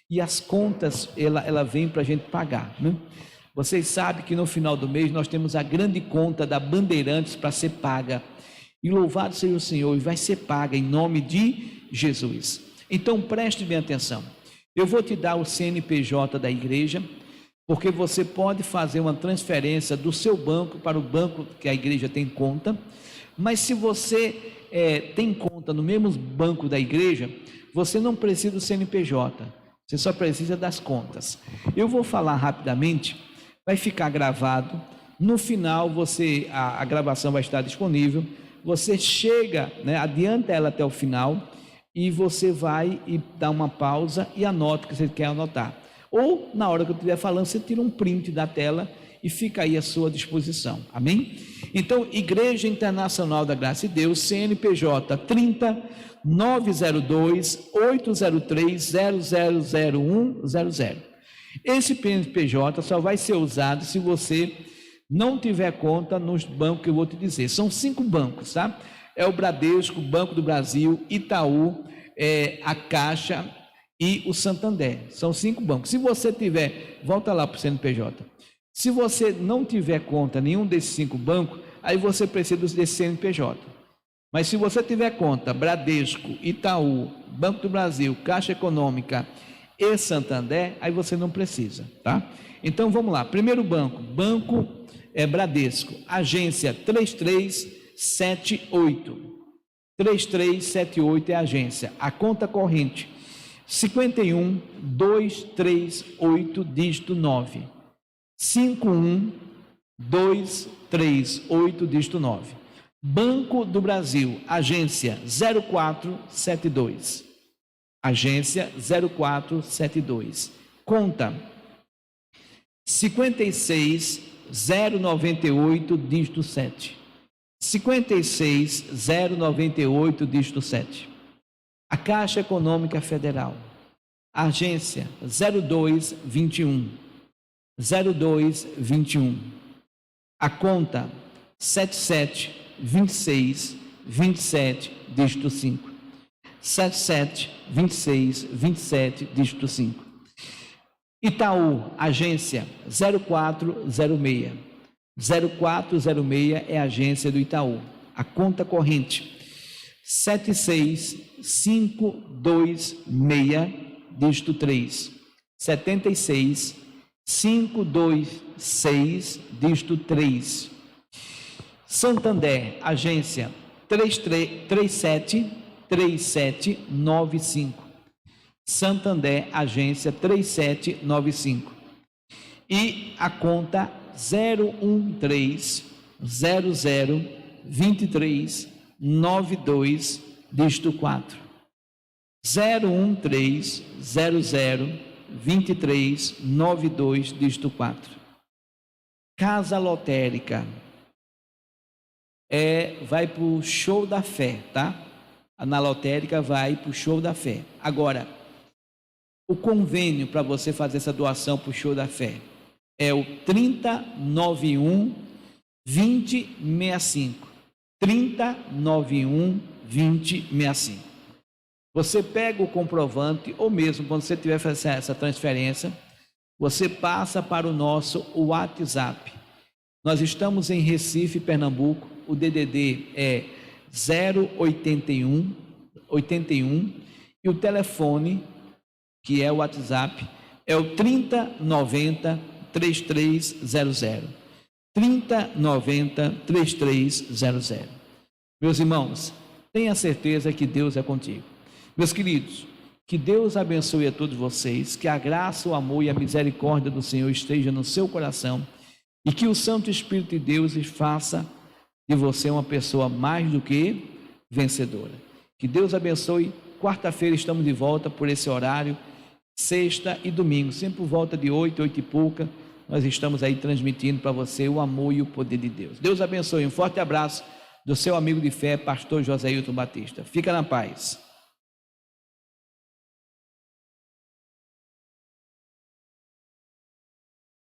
e as contas, ela vem para a gente pagar, né? Vocês sabem que no final do mês nós temos a grande conta da Bandeirantes para ser paga. E louvado seja o Senhor, e vai ser paga em nome de Jesus. Então preste bem atenção. Eu vou te dar o CNPJ da igreja, porque você pode fazer uma transferência do seu banco para o banco que a igreja tem conta. Mas se você tem conta no mesmo banco da igreja, você não precisa do CNPJ, você só precisa das contas. Eu vou falar rapidamente, vai ficar gravado. No final a gravação vai estar disponível. Você chega, né, adianta ela até o final e você vai e dá uma pausa e anota o que você quer anotar. Ou na hora que eu estiver falando, você tira um print da tela e fica aí à sua disposição. Amém? Então, Igreja Internacional da Graça de Deus, CNPJ 30 902 803 000100. Esse CNPJ só vai ser usado se você não tiver conta nos bancos que eu vou te dizer. São 5 bancos, tá? É o Bradesco, Banco do Brasil, Itaú, a Caixa e o Santander. São 5 bancos. Se você tiver, volta lá para o CNPJ. Se você não tiver conta em nenhum desses 5 bancos, aí você precisa desse CNPJ. Mas se você tiver conta Bradesco, Itaú, Banco do Brasil, Caixa Econômica e Santander, aí você não precisa, tá? Então vamos lá. Primeiro banco Bradesco, agência 3378. 3378 é a agência. A conta corrente 51238, dígito 9. 51238, dígito 9. Banco do Brasil, agência 0472. Agência 0472. Conta 56098, dígito 7. 56098, dígito 7. A Caixa Econômica Federal, agência 0221. 0221. A conta 772627, dígito 5. 772627, dígito 5. Itaú, agência 0406. 0406 é a agência do Itaú. A conta corrente 76526, dígito 3. 76526, dígito 3. Santander, agência 3795. Santander, agência 3795. E a conta 013002392, dígito 4. 013002392, dígito 4. Casa Lotérica vai para o Show da Fé, tá? Na lotérica vai para o Show da Fé. Agora, o convênio para você fazer essa doação para o Show da Fé é o 3091 2065. 3091 2065. Você pega o comprovante, ou mesmo quando você tiver fazer essa transferência, você passa para o nosso WhatsApp. Nós estamos em Recife, Pernambuco. O DDD é 081 e o telefone, que é o WhatsApp, é o 3090 3300. 3090 3300. Meus irmãos, tenha certeza que Deus é contigo. Meus queridos, que Deus abençoe a todos vocês, que a graça, o amor e a misericórdia do Senhor esteja no seu coração e que o Santo Espírito de Deus faça de você uma pessoa mais do que vencedora. Que Deus abençoe. Quarta-feira estamos de volta por esse horário, sexta e domingo, sempre por volta de 8 e pouca, nós estamos aí transmitindo para você o amor e o poder de Deus. Deus abençoe. Um forte abraço do seu amigo de fé, pastor José Hilton Batista. Fica na paz.